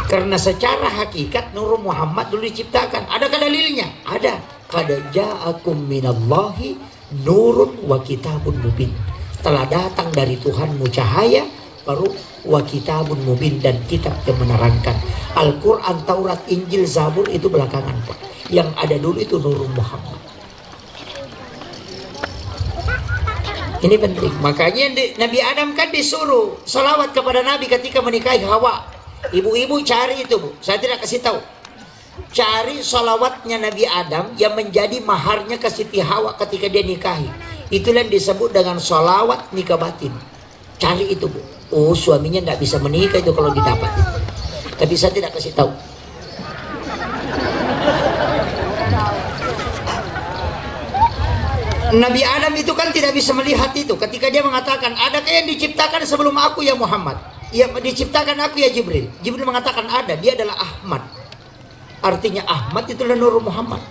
Karena secara hakikat Nur Muhammad dulu diciptakan. Adakah dalilnya? Ada. Qad ja'akum minallahi nurun wa kitabun mubin. Telah datang dari Tuhanmu cahaya, baru wa kitabun mubin, dan kitab yang menerangkan. Al-Quran, Taurat, Injil, Zabur itu belakangan, Pak. Yang ada dulu itu Nur Muhammad. Ini penting. Makanya Nabi Adam kan disuruh salawat kepada Nabi ketika menikahi Hawa. Ibu-ibu cari itu, Bu. Saya tidak kasih tahu. Cari salawatnya Nabi Adam yang menjadi maharnya ke Siti Hawa ketika dia nikahi. Itulah yang disebut dengan salawat nikah batin. Cari itu, Bu. Oh, suaminya tidak bisa menikah itu kalau didapat itu. Tapi saya tidak kasih tahu. Nabi Adam itu kan tidak bisa melihat itu. Ketika dia mengatakan, adakah yang diciptakan sebelum aku ya Muhammad? Ya diciptakan aku ya Jibril. Jibril mengatakan ada, dia adalah Ahmad. Artinya Ahmad itulah Nur Muhammad.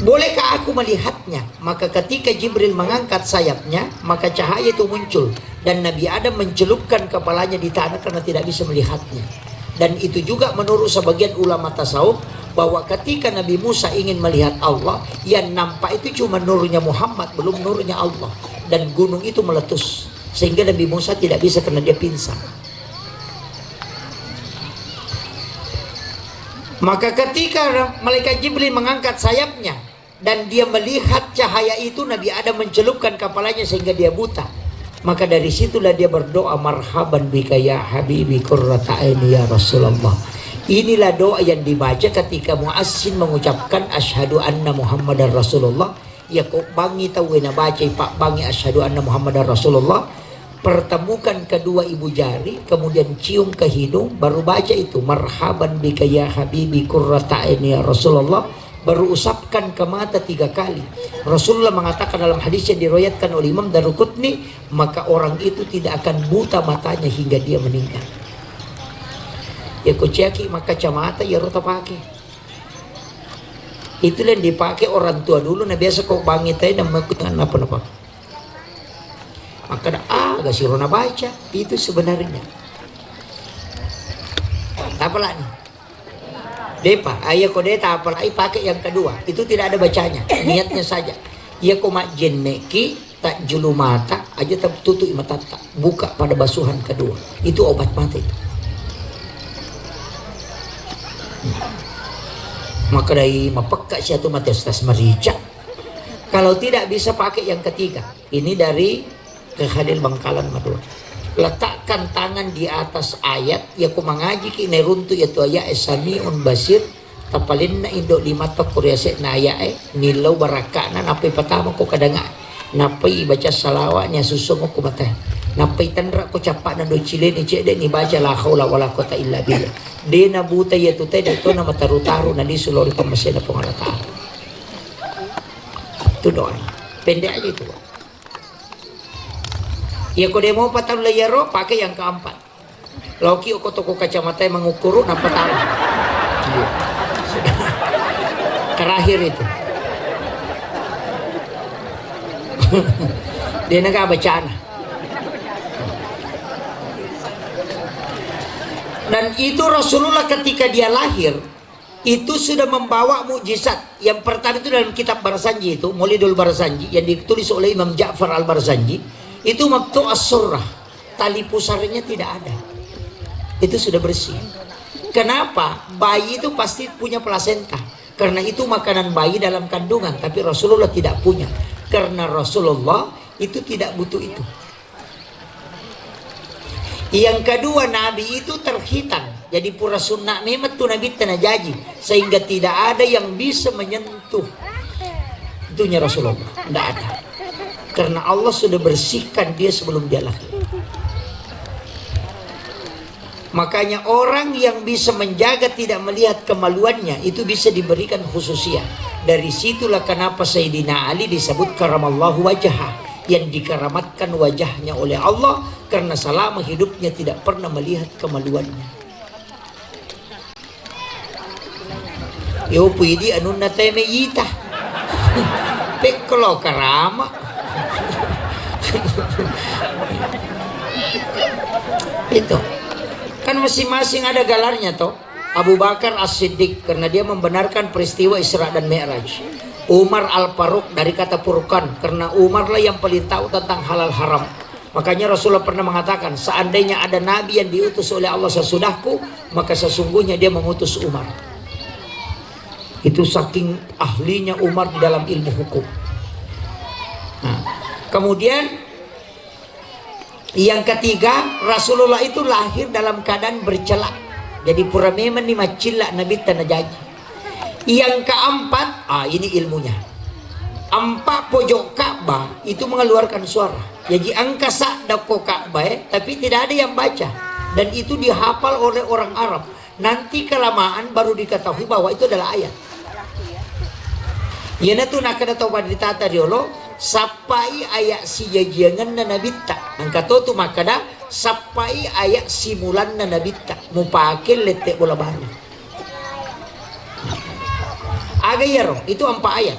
Bolehkah aku melihatnya? Maka ketika Jibril mengangkat sayapnya, maka cahaya itu muncul. Dan Nabi Adam mencelupkan kepalanya di tanah karena tidak bisa melihatnya. Dan itu juga menurut sebagian ulama tasawuf, bahwa ketika Nabi Musa ingin melihat Allah, yang nampak itu cuma nurnya Muhammad, belum nurnya Allah. Dan gunung itu meletus. Sehingga Nabi Musa tidak bisa karena dia pingsan. Maka ketika malaikat Jibril mengangkat sayapnya dan dia melihat cahaya itu, Nabi Adam mencelupkan kepalanya sehingga dia buta. Maka dari situlah dia berdoa, marhaban bika ya habibi qurrata aini ya Rasulullah. Inilah doa yang dibaca ketika muazzin mengucapkan asyhadu anna Muhammadar Rasulullah. Ya kok bangi tahu na baca Pak bangi asyhadu anna Muhammadar Rasulullah. Pertemukan kedua ibu jari, kemudian cium ke hidung, baru baca itu marhaban bika ya habibi qurrata aini ya Rasulullah, baru usapkan ke mata 3 kali. Rasulullah mengatakan dalam hadis yang diriwayatkan oleh Imam Daruqutni, maka orang itu tidak akan buta matanya hingga dia meninggal. Ya kuciaki maka kacamata ya rota pakai. Itulah yang dipakai orang tua dulu. Nah biasa kau bangit aja dan mengikuti apa-apa. Maka gak sih rona baca itu sebenarnya. Apalah nih? Depa, ayah kodeta apalah? Pakai yang kedua. Itu tidak ada bacanya. Niatnya saja. Ia komak jenneki tak julu mata aja tutup mata tak buka pada basuhan kedua. Itu obat mata itu. Maka dari mapekak siatu mati Ustaz merica. Kalau tidak bisa pakai yang ketiga. Ini dari Khalil Bangkalan Madura. Letakkan tangan di atas ayat ya ku mengaji ki neruntu ya tu ayat samiun basir tapalin na indo di mata kuriase na ayat nilau barakana napai pertama ko kadanga napai baca salawatnya susung ko mata napai tandra ko capak na do cile ni cede ni baca la haula wala quwata illa billah de na buta ya tu tede to na mataru-taru na di sulori pamasena pengalata itu doa pendek aja itu. Ya kau demo patang layaro pakai yang keempat. Lauki oko toko kacamata yang mengukuru nampak tahu. Terakhir itu. Dia nggak bacaan. Dan itu Rasulullah ketika dia lahir itu sudah membawa mukjizat. Yang pertama itu dalam kitab Barzanji, itu Maulidul Barzanji yang ditulis oleh Imam Ja'far Al-Barzanji, itu Maqtu' as-surrah, tali pusarnya tidak ada, itu sudah bersih. Kenapa? Bayi itu pasti punya plasenta, karena itu makanan bayi dalam kandungan, tapi Rasulullah tidak punya, karena Rasulullah itu tidak butuh itu. Yang kedua, Nabi itu terhitan, jadi pura sunnah memang tuh Nabi tanah jaji, sehingga tidak ada yang bisa menyentuh itunya Rasulullah, tidak ada, karena Allah sudah bersihkan dia sebelum dia lahir. Makanya orang yang bisa menjaga tidak melihat kemaluannya itu bisa diberikan khususiyah. Dari situlah kenapa Sayyidina Ali disebut karamallahu wajhah, yang dikeramatkan wajahnya oleh Allah, karena selama hidupnya tidak pernah melihat kemaluannya. Yo puidi anun na teme yita. Peklo karama. Itu kan masing-masing ada galarnya toh. Abu Bakar As-Siddiq karena dia membenarkan peristiwa Isra dan Mi'raj. Umar Al-Faruq dari kata Furqan, karena Umar lah yang paling tahu tentang halal haram. Makanya Rasulullah pernah mengatakan, seandainya ada nabi yang diutus oleh Allah sesudahku, maka sesungguhnya dia mengutus Umar. Itu saking ahlinya Umar di dalam ilmu hukum. Nah, kemudian yang ketiga, Rasulullah itu lahir dalam keadaan bercelak. Jadi pura memang ni macilla Nabi tanah jaji. Yang keempat, ini ilmunya. Empat pojok Ka'bah itu mengeluarkan suara. Jadi angkasa dako Ka'bah, tapi tidak ada yang baca. Dan itu dihafal oleh orang Arab. Nanti kelamaan baru diketahui bahwa itu adalah ayat. Yana tu nak kena tahu pada ditata diolo, sapai ayat si jajangan na nabita. Angkato tu makada sapai ayat simulan na nabita. Mupakil letek bola baru. Agayaro itu 4 ayat.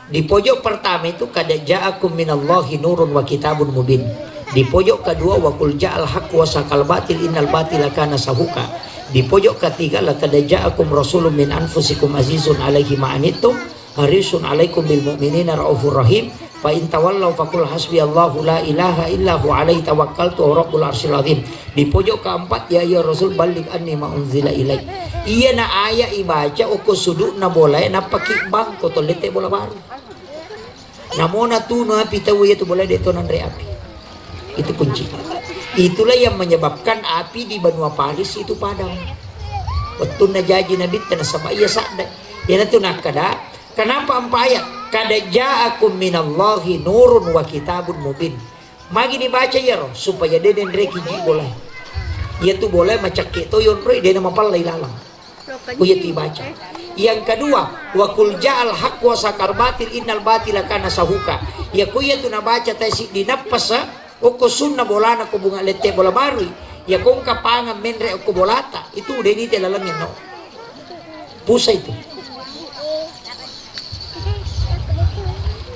Di pojok pertama itu kad ja'akum minallahi nurun wa kitabun mubin. Di pojok kedua wa qul ja'al haqq wa saqal batil innal batila kana sahuqa. Di pojok ketiga laqad ja'akum rasulun min anfusikum azizun 'alaihi ma anittum harisun 'alaikum bil mu'minina raufur rahim. Fa in tawallaw faqul hasbiyallahu la ilaha illa hu 'alaihi tawakkaltu wa rabbul arsyil azim. Di pojok keempat ya rasul balligh anni ma unzila ilaik. Iya na ayat ibaca uko suduk na bola na pakik bang ko tolete bola baru. Namona tu na pitawi itu bola deto nandre api. Itu kunci. Itulah yang menyebabkan api di benua Paris itu padam. Betul na jaji nabi tanah sama iya sadai. Yana tu nak kada. Kenapa 4 ayat? Kada ja'akum minallahi nurun wa kitabun mubin. Magi dibaca ya roh supaya dia dendre kiji boleh. Ia tu boleh macam kita yon roh dia nama palai lalang. Kuya dibaca. Yang kedua, wa qul ja'al haqq wa sakar batil innal batila kana sahuka. Ya kuya tu nabaca tasi dinapasa o ko sunna bolana ko bunga lete bola baru. Ya kong kapangan menre o ko bolata. Itu udah ini telalang yan no. Pusa itu.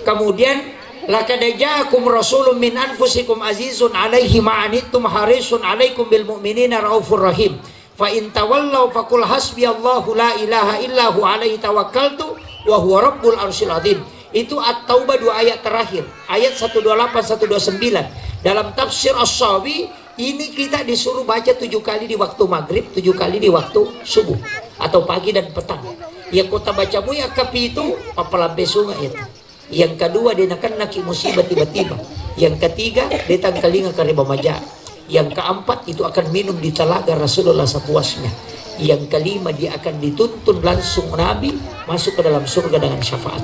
Kemudian laqad ja'akum rasulun min anfusikum azizun 'alaihi ma anittum harisun 'alaikum bil mu'minina raufur rahim. Fa in tawallaw faqul hasbiyallahu la ilaha illa hu 'alaihi tawakkaltu wa huwa rabbul arsyil azim. Itu At-Taubah 2 ayat terakhir, ayat 128 129. Dalam tafsir As-Sawi ini kita disuruh baca 7 kali di waktu maghrib, 7 kali di waktu subuh atau pagi dan petang. Yang kota bacamu ya kapi itu papalampe sungai itu. Yang kedua dia nak naki musibah tiba-tiba. Yang ketiga datang kalinga kariba maja. Yang keempat itu akan minum di telaga Rasulullah sepuasnya. Yang kelima dia akan dituntun langsung Nabi masuk ke dalam surga dengan syafaat.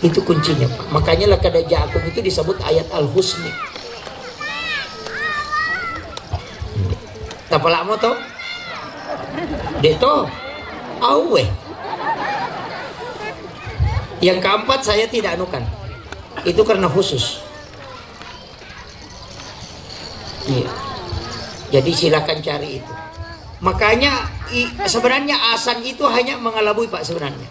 Itu kuncinya Pak. Makanya laqad ja'akum itu disebut ayat Al-Husni. Tapala mo to? Dito. Awe. Yang keempat saya tidak anukan. Itu karena khusus. Iya. Jadi silakan cari itu. Makanya sebenarnya asan itu hanya mengelabui Pak sebenarnya.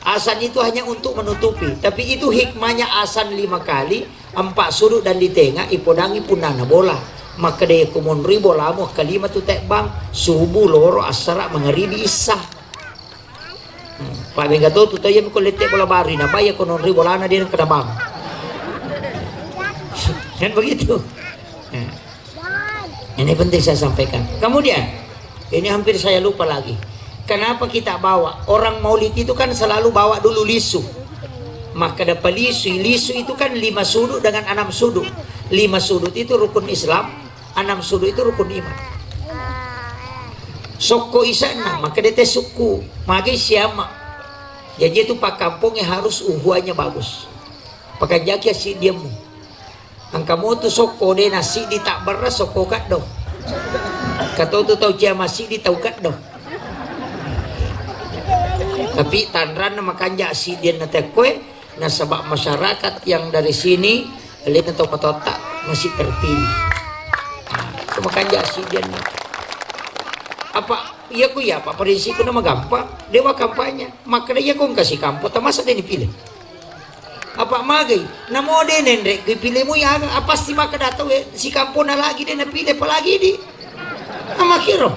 Azan itu hanya untuk menutupi, tapi itu hikmahnya azan 5 kali, 4 sudut dan di tengah ipodangi punana bola. Maka dia kumun ribo lamo kalimat tu tek bang subuh loro asara mengharibi isah. Pak Bengga tu tahu yang kau letek bola bari na bayar konon ribo lana dia kena bang. Kan begitu. Ini penting saya sampaikan. Kemudian ini hampir saya lupa lagi. Kenapa kita bawa orang maulid itu kan selalu bawa dulu lisu. Maka dapat lisu itu kan 5 sudut dengan 6 sudut. 5 sudut itu rukun Islam, 6 sudut itu rukun iman. Soko isana maka dia suku, maka siapa. Jadi itu pak kampungnya harus uhuannya bagus. Pakai jakia si diamu. Angkamu tu soko de nasi di tak beras soko kat doh. Kata tu tahu cia masih di tahu kat doh. Tapi tanran nama kanjak si dia nate kue nasabak masyarakat yang dari sini lihat atau tak masih terpilih. Itu makanya si dia apa iya ku ya apa prinsip nama gampang dewa kampanye maka dia kau kasih kampung tak masa dia dipilih. Apa magai namo de nendrek dipilihmu ya apa sih maka datang si kampung lagi dia napilih apalagi di nama kiro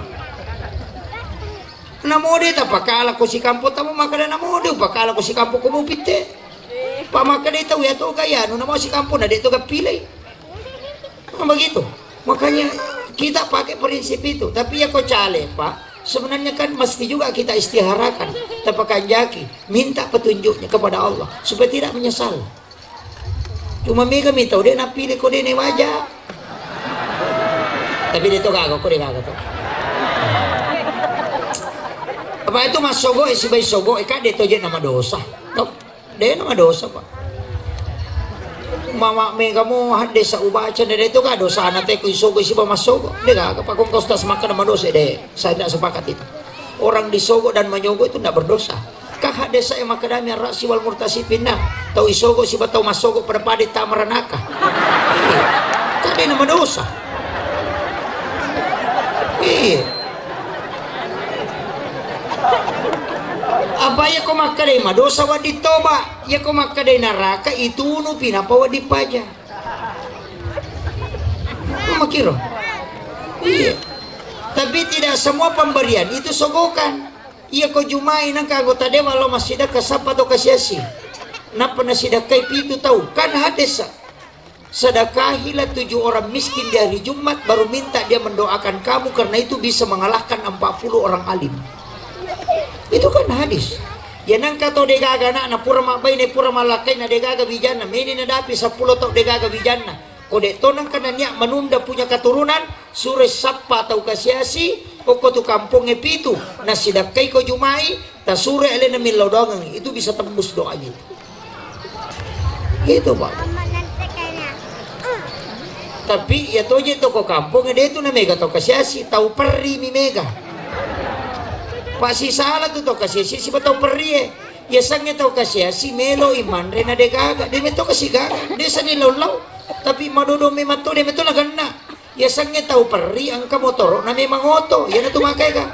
namo de tak pakala ko si kampung tamu maka dia namo de pakala ko si kampung ko mo pite pa maka dia tahu ya to gaya no namo si kampung na dito ka pilih begitu makanya kita pakai prinsip itu tapi ya kok cale pak sebenarnya kan mesti juga kita istiharakan tapakan jaki minta petunjuknya kepada Allah supaya tidak menyesal. Cuma mega minta dia nak pilih kau dia wajah tapi dia tu kagak kau dia kagak tu apa itu mas sogo isi bayi sogo ikat dia tu je nama dosa tau dia nama dosa pak mama me kamu hadis sa ubaca dari itu kan dosa anak teh isogo isi bawa sogo dia kagak pak kau stas makan nama dosa deh saya tidak sepakat itu orang disogo dan menyogo itu tidak berdosa kah hadis saya makadami rasi wal murtasi pindah tahu isogo si batau masogo pada padi tamaranaka kan dia nama dosa iya apa ya kau makadai ma dosa wa ditoba ya kau makadai neraka itu nu pinapa wa dipaja makiro iya tapi tidak semua pemberian itu sogokan iya kau jumai nang anggota dewa lo masih dah kasapa atau kasiasi napa nasidakai itu tahu kan hadis sedekahilah 7 orang miskin di hari Jumat baru minta dia mendoakan kamu karena itu bisa mengalahkan 40 orang alim. Itu kan hadis. Ya nang kato degaga na pura mabay na pura malakay na degaga bijana. Mini na dapi 10 tau degaga bijana. Kode to nang kananya menunda punya keturunan sure sappa atau kasiasi o ko tu kampung epitu na sidakay ko jumai ta sure ele na milodongang itu bisa tembus doa gitu. Gitu Pak. Tapi ya toje to ko kampung ede itu na mega to kasiasi tau perri mi mega. Pak si salah tu tau kasih si batau perri ya sangnya tau kasih si melo iman rena de gaga de meto kasih gaga de sani law tapi madodo me mato de meto lagana ya sangnya tau perri angka motoro na memang oto ya na tumakai ka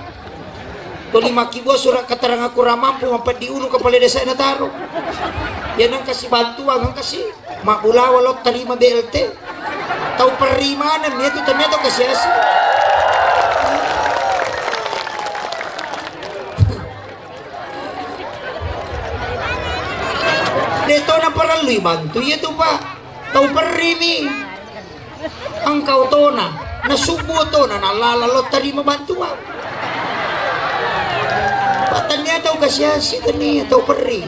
to 5 kibo surat keterangan kurang mampu mampat diulu kepala desa na taro ya nang kasih bantuan ang kasih mak bula walok terima BLT tau perri mana ya tu ternyata kasih si Deto na paraluy bantu ya tu pak tau perimi angkau tona nasubo tona nalalalo tadi membantu pak patanya tau kasyasi tani tau peri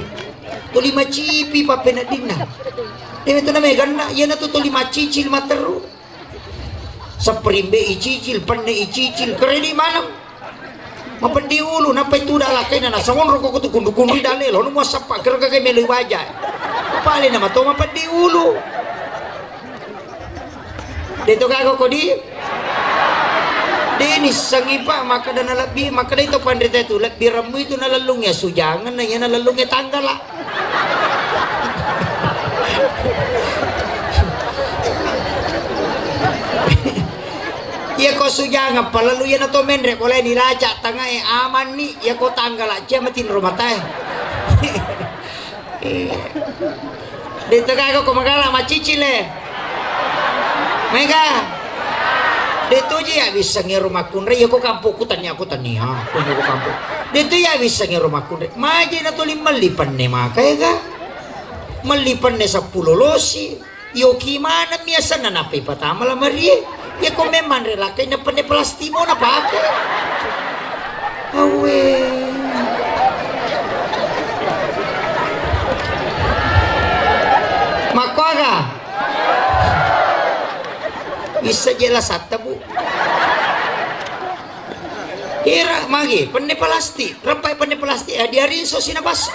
tu 5 cipi pa penadina dia itu na megana ya na tu 5 cicil materu saprimbe icicil penne icicil kredi manam mapandi ulu napa itu dah lakai na nasangon roko ko tu kundu-kundu dale lo nu sapa kira kagay melu wajah pale na mato mapandi ulu dito kago ko di Denis sangipa maka dan nalabi maka ito pandrita itu biramu itu nalalung ya sujangan na yan nalalung ya tanggala ya ko sujangan palalu yan na to menre ko lai niraca tanga aman ni ya ko tanggala siya matin rumah tayo Dito ka ako kumagala machichile. Mega. Dito ya bisa ngero makunre ya ko kampo ko tanya kuno ko kampo. Dito ya bisa ngero makunre. Maji na to limalipan ne makay ka. Malipan ne sa pulolosi. Yo kimana miasa na napi patama la Marie. Ya ko memang relakay na pane plastimo na pake. Awe. Makwaga. Bisa jelas atta bu. Ira magi panne plastik, rampai panne plastik adiarin so sinabas.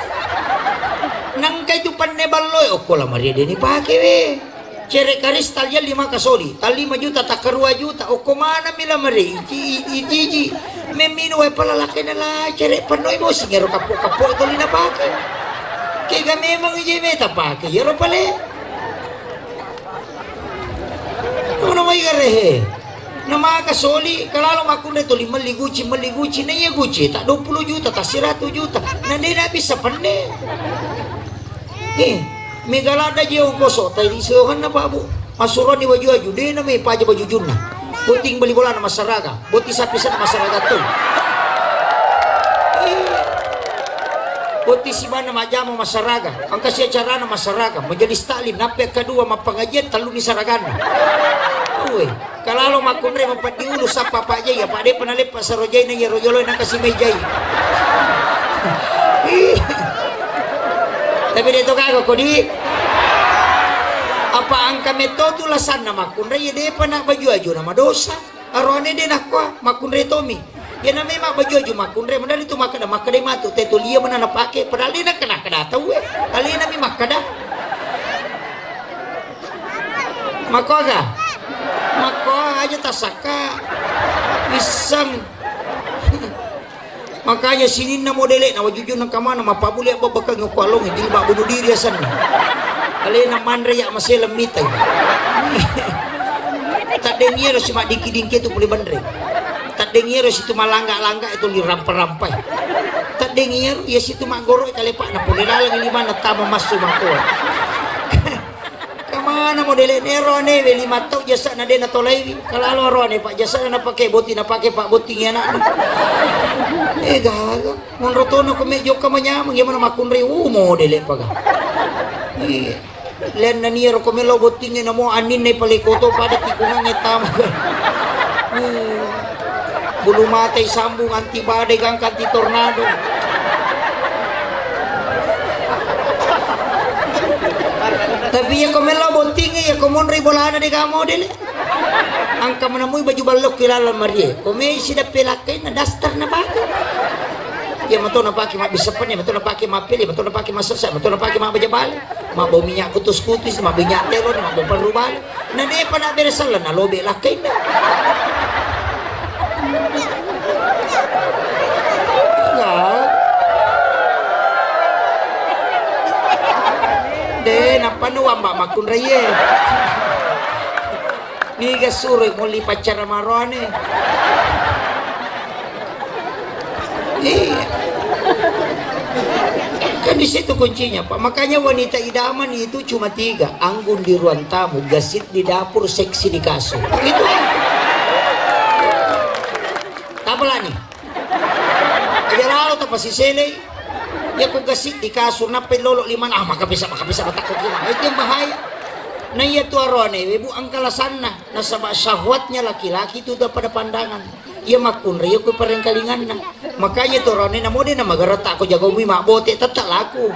Nang kaju panne balloy o kola Maria deni pake we. Cere karis talya 5 kasoli, tal 5 juta tak 2 juta. O kumana mila Maria iji. Memino ay palalaki na la cere panoy mo singero kapo ito lina pake. Kaya memang iji meta pake, yero pale. Ano may garehe? Na mga kasoli, kalalo makunde to maliguchi na iya guchi, tak 20 juta, tak 100 juta, na hindi na bisa panne. May galada diyo ang koso, tayo isuhan na pa bu. Masuron ni waju-waju, di na may paja bajujun na. Buting balikola na masaraga, buti sapisa na masaraga to. Buti si mana majamo masaraga, ang kasi cara na masaraga, majalis talim, napek kedua mapangajian, talu ni saragana. Uy, kalalo makunre mapadiulo sa papajay, apa de panalip pa sa rojay na yarojoloy na kasi may jay. Tapi dito kago ko di. Apa ang kami todo lasan na makunre, de pa na baju-aju na madosa. Arone din ako, makunre Tommy. Yan na may mabaju-aju makunre, madali ito makada matu, tetulia mana napake, padahal di na kanakada tahu kali na may makada. Makoga. Mako aja tasaka isang makanya sinin na modele na wajujun ng kamana mapabuli apa bakal ngukwalong hindi ba bunuh diri asan kali na manre ya masih lemitay tak dengiero si madiki-dingki itu puli bandre tak dengiero situ malangga-langga itu lirampa-rampai tak dengiero ya situ magoro kali pak na puli lalang lima na tama masuk mako mana modele nero ne beli matau jasa na den atau lagi kalau rone pak jasa na pakai boti na pakai pak boti anak gaga monrotono ko medyo kamanya gimana makunri modele paga len na nero ko melo boti na mo anin na palikoto pada tikungan etam bulu matay sambung anti badai gangkat di tornado. Tapi ya komelo bontingi ya komon ribolana di kamo dele. Angka menemui baju balok kilala Maria. Kome sida pelakay na dastar na baka. Ya mato na paki bisa pan ya mato na paki mapil ya mato na paki masasa mato na paki mabajabal. Mabau minyak kutus-kutus mabau minyak telon mabau perubal. Na de pa na beresalan na lobe lakay na. Napano mbak makun raye niga suruh mau lipat cara marone kan di situ kuncinya pak. Makanya wanita idaman itu cuma 3: anggun di ruang tamu, gasit di dapur, seksi di kasur. Itu tapalah nih aja lalu tak pasti selei ya kung gasit di kasur na pelolo 5 makapisa matakot gimana itu yang bahaya na iya tu arone ibu ang kalasan na nasa syahwatnya laki-laki itu udah pada pandangan iya makun riyo ko parang kalingan na makanya tu arone na mo din na magarata ako jago mi mabote tatak laku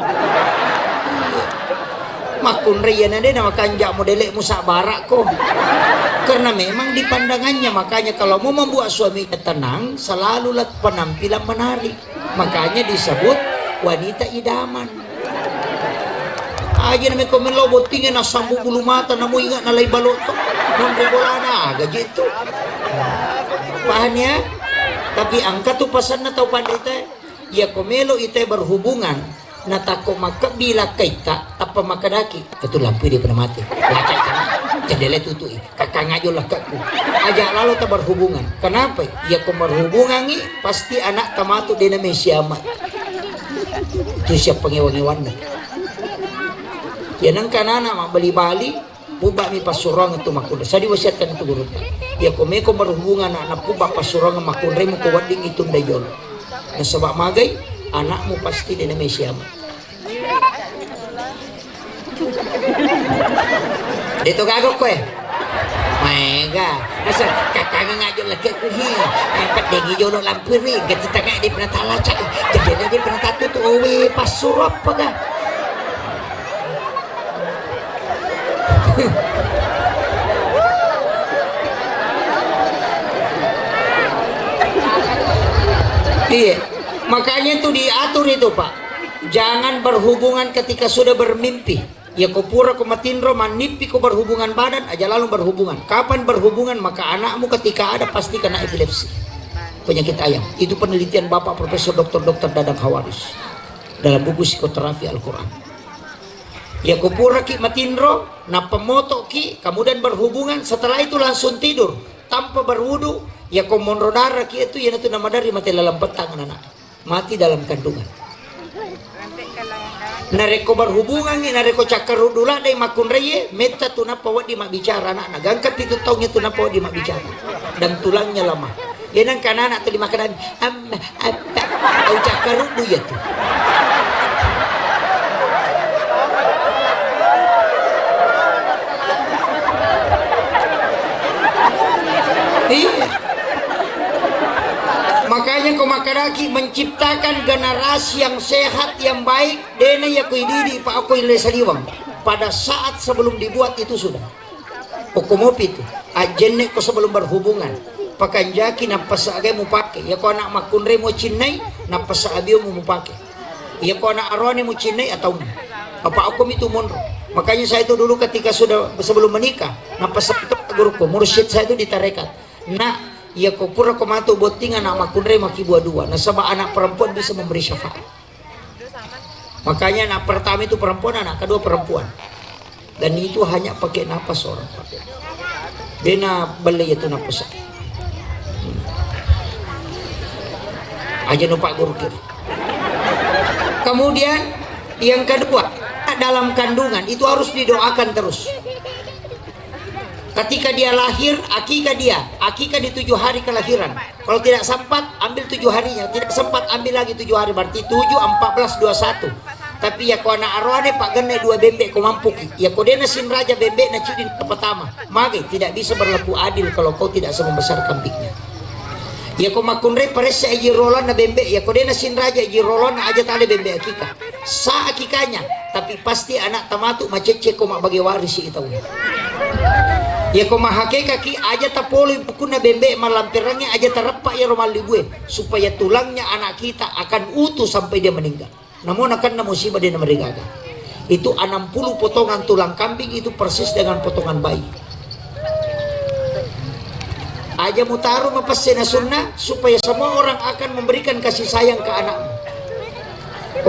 makun riyo na din na makanja modele mo sa barak ko karena memang di pandangannya. Makanya kalau mau membuat suaminya tenang selalulah penampilan menarik, makanya disebut wanita idaman. Aja namanya komen lo botingin na sambu bulu mata na mo ingat na lay balot non rebolana agak gitu paham ya. Tapi angka tu pasan na tau pandai ite ya komelo ite berhubungan na tako makabila kaita apa makadaki ketulampu dia pernah mati lacak kan jendela tutui kakak ngajo lah kakku aja lalu tak berhubungan. Kenapa ya ko berhubungan ni pasti anak tamatu dia namanya siamat itu siap pengewan-ewan Ya nang kanana mak bali-bali puba mi pasurang itu makunda. Saya diwasiatkan itu guru. Ya komeko berhubungan anak puba pasurang makunda mo ko wading itum dayon. Na sabak magay anakmu pasti di Indonesia. Dito gagok ko eh. Mega, asa kakak ngajo lagi aku hi. Empat dengi jono lampiri, kita tengah di pernah talaca. Jadi dia pernah tatu tu owe pasurap paga. Iya, makanya itu diatur itu Pak. Jangan berhubungan ketika sudah bermimpi. Ya kau pura kau matindro manipi kau berhubungan badan aja lalu berhubungan. Kapan berhubungan maka anakmu ketika ada pasti kena epilepsi, penyakit ayam. Itu penelitian Bapak Profesor Dr. Dadang Hawaris dalam buku psikoterapi Al-Quran. Ya kau pura ki matindro na pemoto ki kemudian berhubungan setelah itu langsung tidur tanpa berwudu. Ya kau monrodara ki itu ya itu nama dari mati dalam petang anak mati dalam kandungan. Nareko berhubungan ni nareko cakar dula day makun reye meta tu napa wadi mak bicara anak gangkat itu taunya tu napa wadi mak bicara dan tulangnya lama yenang kana anak terima kanan au cakar du ya tu iya. Makanya Komakaraki menciptakan generasi yang sehat, yang baik. Dena ya kuididi Pak Ako Saliwang. Pada saat sebelum dibuat itu sudah. Pokomopi itu. Ajenne ko sebelum berhubungan. Pakanjaki napasagay mo pake. Ya ko anak makunre mo chinay, napasagay mo pake. Ya ko anak arone mo chinay atau Pak Ako itu monro. Makanya saya itu dulu ketika sudah sebelum menikah, napasagay guruku, mursyid saya itu ditarekat. Nah, ya kau pura kau matu boting anak makunre maki buah dua. Nah sebab anak perempuan bisa memberi syafaat. Makanya anak pertama itu perempuan, anak kedua perempuan. Dan itu hanya pakai napas orang. Dena beli itu napas. Aja numpak guru kiri. Kemudian yang kedua dalam kandungan itu harus didoakan terus. Ketika dia lahir, akikah di 7 hari kelahiran. Kalau tidak sempat, ambil 7 harinya. Tidak sempat, ambil lagi 7 hari. Berarti 7, 14, 21. Tapi ya kau anak arwane pak genai 2 bembek kau mampu. Ya kau dena sin raja bembek na cidin pertama. Maka tidak bisa berlaku adil kalau kau tidak membesar kambingnya. Ya kau makunre paresa aji rolan na bembek. Ya kau dena sin raja aji rolan na aja tali bembek akikah. Sa akikahnya. Tapi pasti anak tamatu macece kau mak bagi waris itu. Ya kau mahake kaki aja tapoli pukuna bembek malampirannya aja terepak ya romali gue supaya tulangnya anak kita akan utuh sampai dia meninggal. Namun akan na musibah dia mereka. Itu 60 potongan tulang kambing itu persis dengan potongan bayi. Aja mutaru mapasena sunnah supaya semua orang akan memberikan kasih sayang ke anakmu.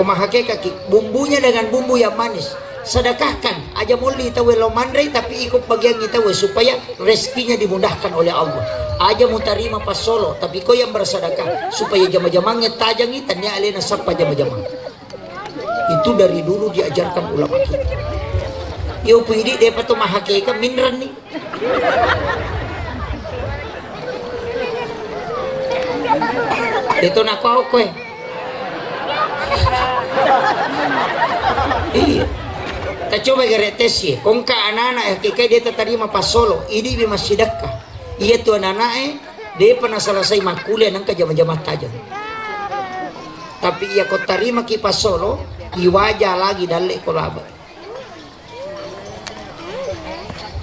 Kau mahake kaki bumbunya dengan bumbu yang manis. Sedekahkan aja muli tahu lo mandrai tapi ikut bagian kita supaya rezekinya dimudahkan oleh Allah. Aja mau terima pas solo tapi kau yang bersedekah supaya jama-jamangnya tajang itannya alena sapa jama-jamang. Itu dari dulu diajarkan ulama kita. Yo pidi dia patu mahakeka minran nih. Itu nak kau kowe. Iya. Coba geretes ya, kung ka anak-anak kaya dia terima pas solo, ini bi masidakka. Iya tuh anak-anak dia pernah selesai makuliah nang kajam-jamah tajam. Tapi iya kau terima ki pas solo, iwaja lagi dalek ko labat.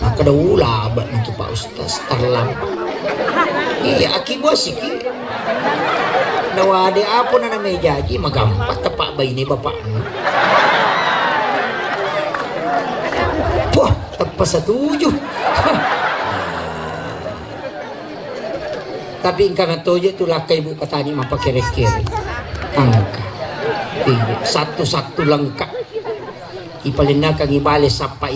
Maka dah ulabat nanti Pak Ustaz terlambat. Iya akibat sih ki. Nawade apa na mejaji magampat tepak bayi ni bapak. Wah, tepat 7. Tapi karena toje itu lakai ibu katani mapa kere-kere. Angka. Satu-satu lengkap. Ipalina kang ibale sapai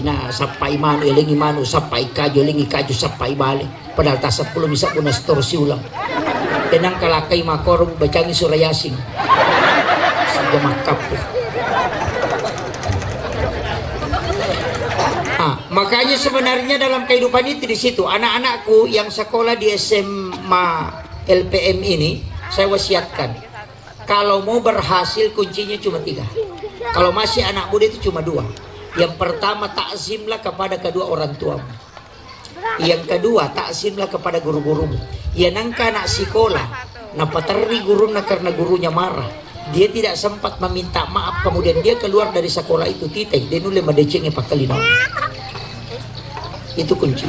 manu elingi manu sapai kaju elingi kaju sapai bale. Padahal tak 10 bisa pun storsi ulang. Tenang kalakai makorum bacangi surah yasin. Sejamah kapuh. Makanya sebenarnya dalam kehidupan itu di situ anak-anakku yang sekolah di SMA LPM ini saya wasiatkan, kalau mau berhasil kuncinya cuma 3. Kalau masih anak muda itu cuma 2. Yang pertama, takzimlah kepada kedua orang tuamu. Yang kedua, takzimlah kepada guru-gurumu. Ya nangka anak sekolah, napateri guruna karena gurunya marah. Dia tidak sempat meminta maaf, kemudian dia keluar dari sekolah itu titik dia nulis madecenge pakalino. Itu kunci.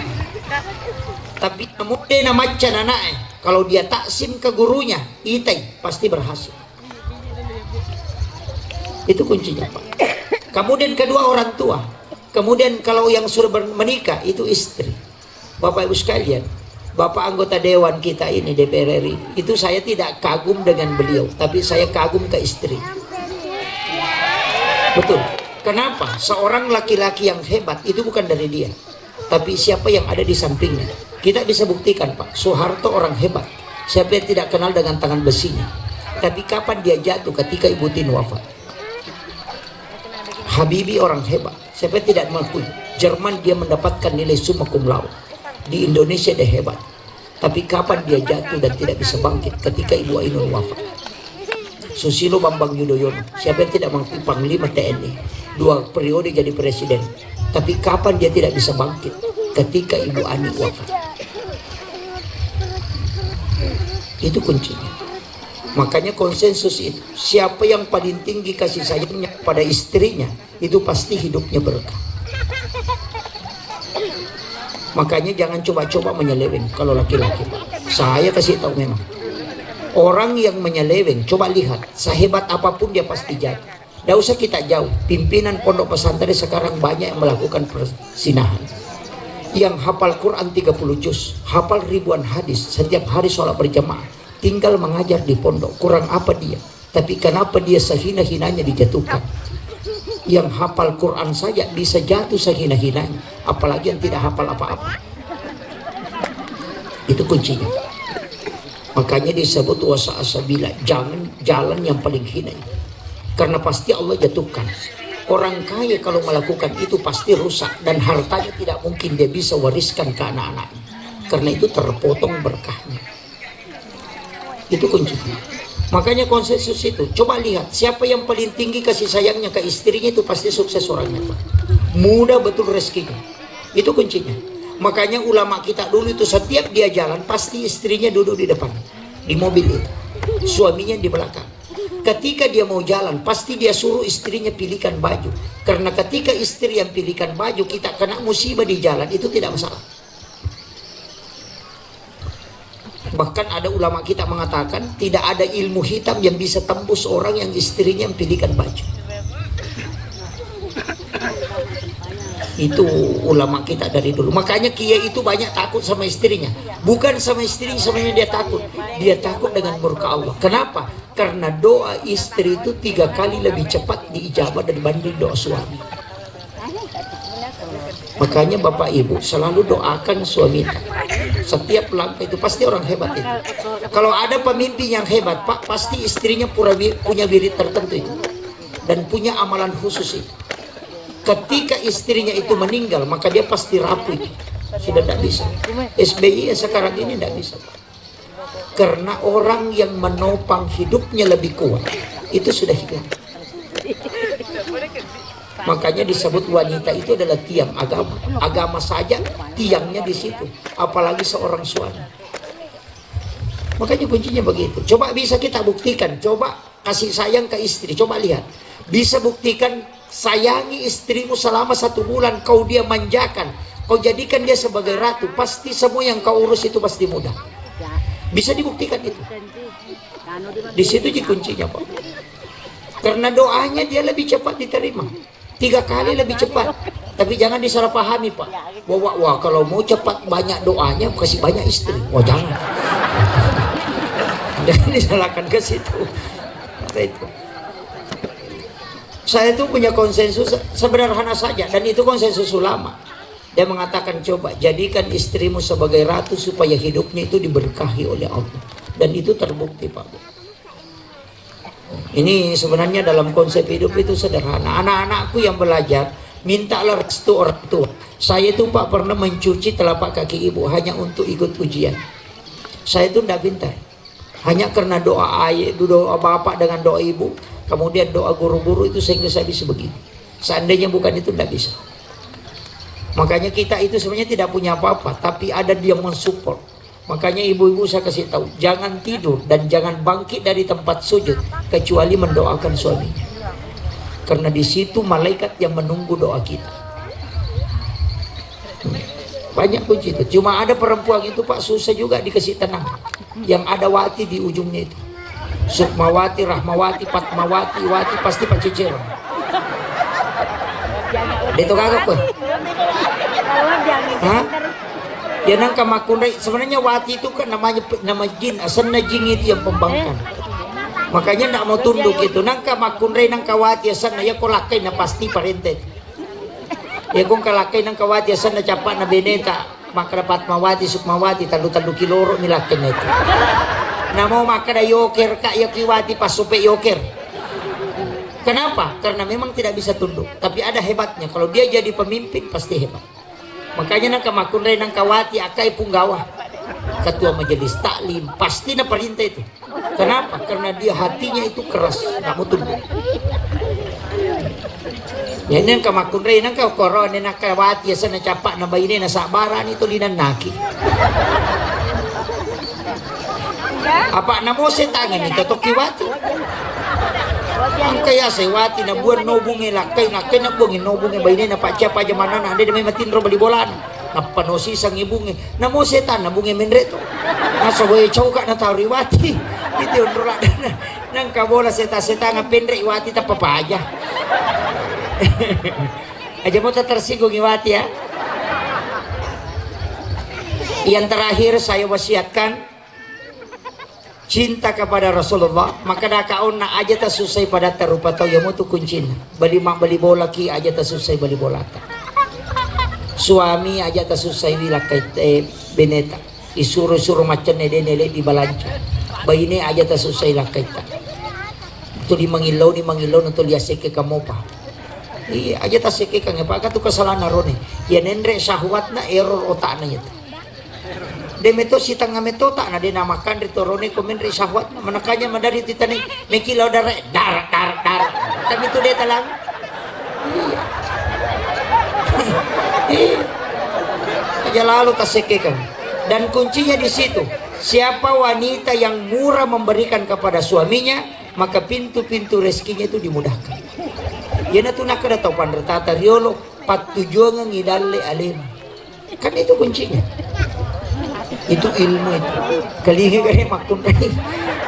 Tapi kemudian macam anak kalau dia taksim ke gurunya, itai pasti berhasil. Itu kuncinya, Pak. Kemudian kedua orang tua. Kemudian kalau yang sudah menikah itu istri. Bapak Ibu sekalian, Bapak anggota dewan kita ini DPR RI, itu saya tidak kagum dengan beliau, tapi saya kagum ke istri. Betul. Kenapa? Seorang laki-laki yang hebat itu bukan dari dia, tapi siapa yang ada di sampingnya. Kita bisa buktikan, Pak, Soeharto orang hebat. Siapa yang tidak kenal dengan tangan besinya? Tapi kapan dia jatuh? Ketika Ibu Tin wafat. Habibie orang hebat. Siapa yang tidak mengakui? Jerman dia mendapatkan nilai summa cum laude. Di Indonesia dia hebat. Tapi kapan dia jatuh dan tidak bisa bangkit? Ketika Ibu Ainun wafat. Susilo Bambang Yudhoyono, siapa yang tidak mengakui Panglima TNI, 2 periode jadi presiden. Tapi kapan dia tidak bisa bangkit? Ketika Ibu Ani wafat. Itu kuncinya. Makanya konsensus itu, siapa yang paling tinggi kasih sayangnya pada istrinya, itu pasti hidupnya berkah. Makanya jangan coba-coba menyeleweng kalau laki-laki. Saya kasih tahu memang, orang yang menyeleweng, coba lihat, sehebat apapun dia pasti jatuh. Tidak usah kita jauh, pimpinan pondok pesantren sekarang banyak yang melakukan persinahan. Yang hafal Quran 30 juz, hafal ribuan hadis, setiap hari sholat berjamaah, tinggal mengajar di pondok. Kurang apa dia? Tapi kenapa dia sehina-hinanya dijatuhkan? Yang hafal Quran saja bisa jatuh sehina-hinanya, apalagi yang tidak hafal apa-apa. Itu kuncinya. Makanya disebut wasa'asabila, jangan jalan yang paling hina, karena pasti Allah jatuhkan. Orang kaya kalau melakukan itu pasti rusak, dan hartanya tidak mungkin dia bisa wariskan ke anak-anaknya, karena itu terpotong berkahnya. Itu kuncinya. Makanya konsensus itu, coba lihat siapa yang paling tinggi kasih sayangnya ke istrinya, itu pasti sukses orangnya, Pak. Mudah betul rezekinya. Itu kuncinya. Makanya ulama kita dulu itu setiap dia jalan pasti istrinya duduk di depan di mobil itu, suaminya di belakang. Ketika dia mau jalan pasti dia suruh istrinya pilihkan baju, karena ketika istri yang pilihkan baju, kita kena musibah di jalan itu tidak masalah. Bahkan ada ulama kita mengatakan tidak ada ilmu hitam yang bisa tembus orang yang istrinya yang pilihkan baju. Itu ulama kita dari dulu. Makanya kiai itu banyak takut sama istrinya. Bukan sama istrinya sebenarnya dia takut. Dia takut dengan murka Allah. Kenapa? Karena doa istri itu 3 kali lebih cepat diijabah dibanding doa suami. Makanya Bapak Ibu selalu doakan suami. Setiap langkah itu pasti orang hebat itu. Kalau ada pemimpin yang hebat, Pak, pasti istrinya punya wirid tertentu itu, dan punya amalan khusus itu. Ketika istrinya itu meninggal, maka dia pasti rapuh. Sudah tidak bisa. SBY sekarang ini tidak bisa, Pak. Karena orang yang menopang hidupnya lebih kuat, itu sudah hilang. Makanya disebut wanita itu adalah tiang agama. Agama saja tiangnya di situ, apalagi seorang suami. Makanya kuncinya begitu. Coba bisa kita buktikan. Coba kasih sayang ke istri. Coba lihat. Bisa buktikan, sayangi istrimu selama 1 bulan. Kau dia manjakan, kau jadikan dia sebagai ratu. Pasti semua yang kau urus itu pasti mudah. Bisa dibuktikan itu. Di situ kuncinya, Pak. Karena doanya dia lebih cepat diterima. 3 kali lebih cepat. Tapi jangan disalahpahami, Pak. Wah, kalau mau cepat banyak doanya, kasih banyak istri. Wah, jangan. Jangan disalahkan ke situ. Itu. Saya itu punya konsensus sederhana saja, dan itu konsensus ulama. Dia mengatakan, coba jadikan istrimu sebagai ratu supaya hidupnya itu diberkahi oleh Allah. Dan itu terbukti, Pak. Ini sebenarnya dalam konsep hidup itu sederhana. Anak-anakku yang belajar mintalah restu orang tua. Saya itu Pak pernah mencuci telapak kaki ibu hanya untuk ikut ujian. Saya itu tidak pintar, hanya karena doa ayah, doa bapak dengan doa ibu, kemudian doa guru-guru itu sehingga saya bisa begini. Seandainya bukan itu tidak bisa. Makanya kita itu sebenarnya tidak punya apa-apa, tapi ada dia mensupport. Makanya ibu-ibu saya kasih tahu, jangan tidur dan jangan bangkit dari tempat sujud kecuali mendoakan suaminya. Karena di situ malaikat yang menunggu doa kita. Banyak kunci itu. Cuma ada perempuan itu Pak susah juga dikasih tenang. Yang ada wati di ujungnya itu. Sukmawati, Rahmawati, Patmawati, Wati pasti Pak Cicero. Itu kagak pun. Hah? Ya nangka makunrai. Sebenarnya Wati itu kan nama jin. Asana jin itu yang pembangkang. Makanya nak mau tunduk itu. Nangka makunrai nangka Wati asana ya kolakai na pasti parente. Ya kung kalakay ng kawati asan na capat na beneta maka Patmawati, Sukmawati talu-talu kiloro nilakay na ito. Namo maka na yoker ka yakiwati pasupe yoker. Kenapa? Karena memang tidak bisa tunduk. Tapi ada hebatnya. Kalau dia jadi pemimpin pasti hebat. Makanya nang kamakunray ng kawati akay punggawa. Ketua majelis taklim pasti na perintah itu. Kenapa? Karena dia hatinya itu keras, nggak mau tunduk. Ya nang kamakunray nang koron ni nakawati sa na capak na bayine na sabaran itu linan naki. Apa namo se tangan ito tokiwati. Ang kaya sa wati na buwan nobungi lakay nakay na bungin nobungi bayine na pacha pa jamanan ande may matinro balibolan. Napanosi sang ibungi namo setan na bungi menreto. Nasa way chauka na tawriwati. Ito yung rula nang kabola seta-seta nga penre iwati ta papaya. Aja mo tersinggung iwati ya. Yang terakhir saya wasiatkan cinta kepada Rasulullah. Maka nakaon na aja ta susay pada tarupa tau ya mo tu kuncin. Bali bola ki aja ta susay bali bola ta. Suami aja ta susay wilakay beneta. Isuro-suro macan nele di balanca. Bayine aja ta susay lakay ta. Ito di mangilaw nito liasike kamo pa. Iya aja ta sike kang pa ka tu kasalanan ron eh. Yan endre syahwat na error otak na yun. Demeto si tanga meto tak na dinamakan rito ron ko menre syahwat na manakanya madari titani mekilaw dar. Tapi itu dia talang. Iya. Aja lalu ta sike kang. Dan kuncinya di situ. Siapa wanita yang murah memberikan kepada suaminya, maka pintu-pintu rezekinya itu dimudahkan. Yan na tunaka na taupan retata riolo patujuan ng idale alim. Kan itu kuncinya. Itu ilmu itu. Kalingi kali makunay.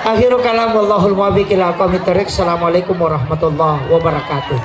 Akhiru kalam wallahul muwaffiq ila aqwamit thoriq. Assalamualaikum warahmatullahi wabarakatuh.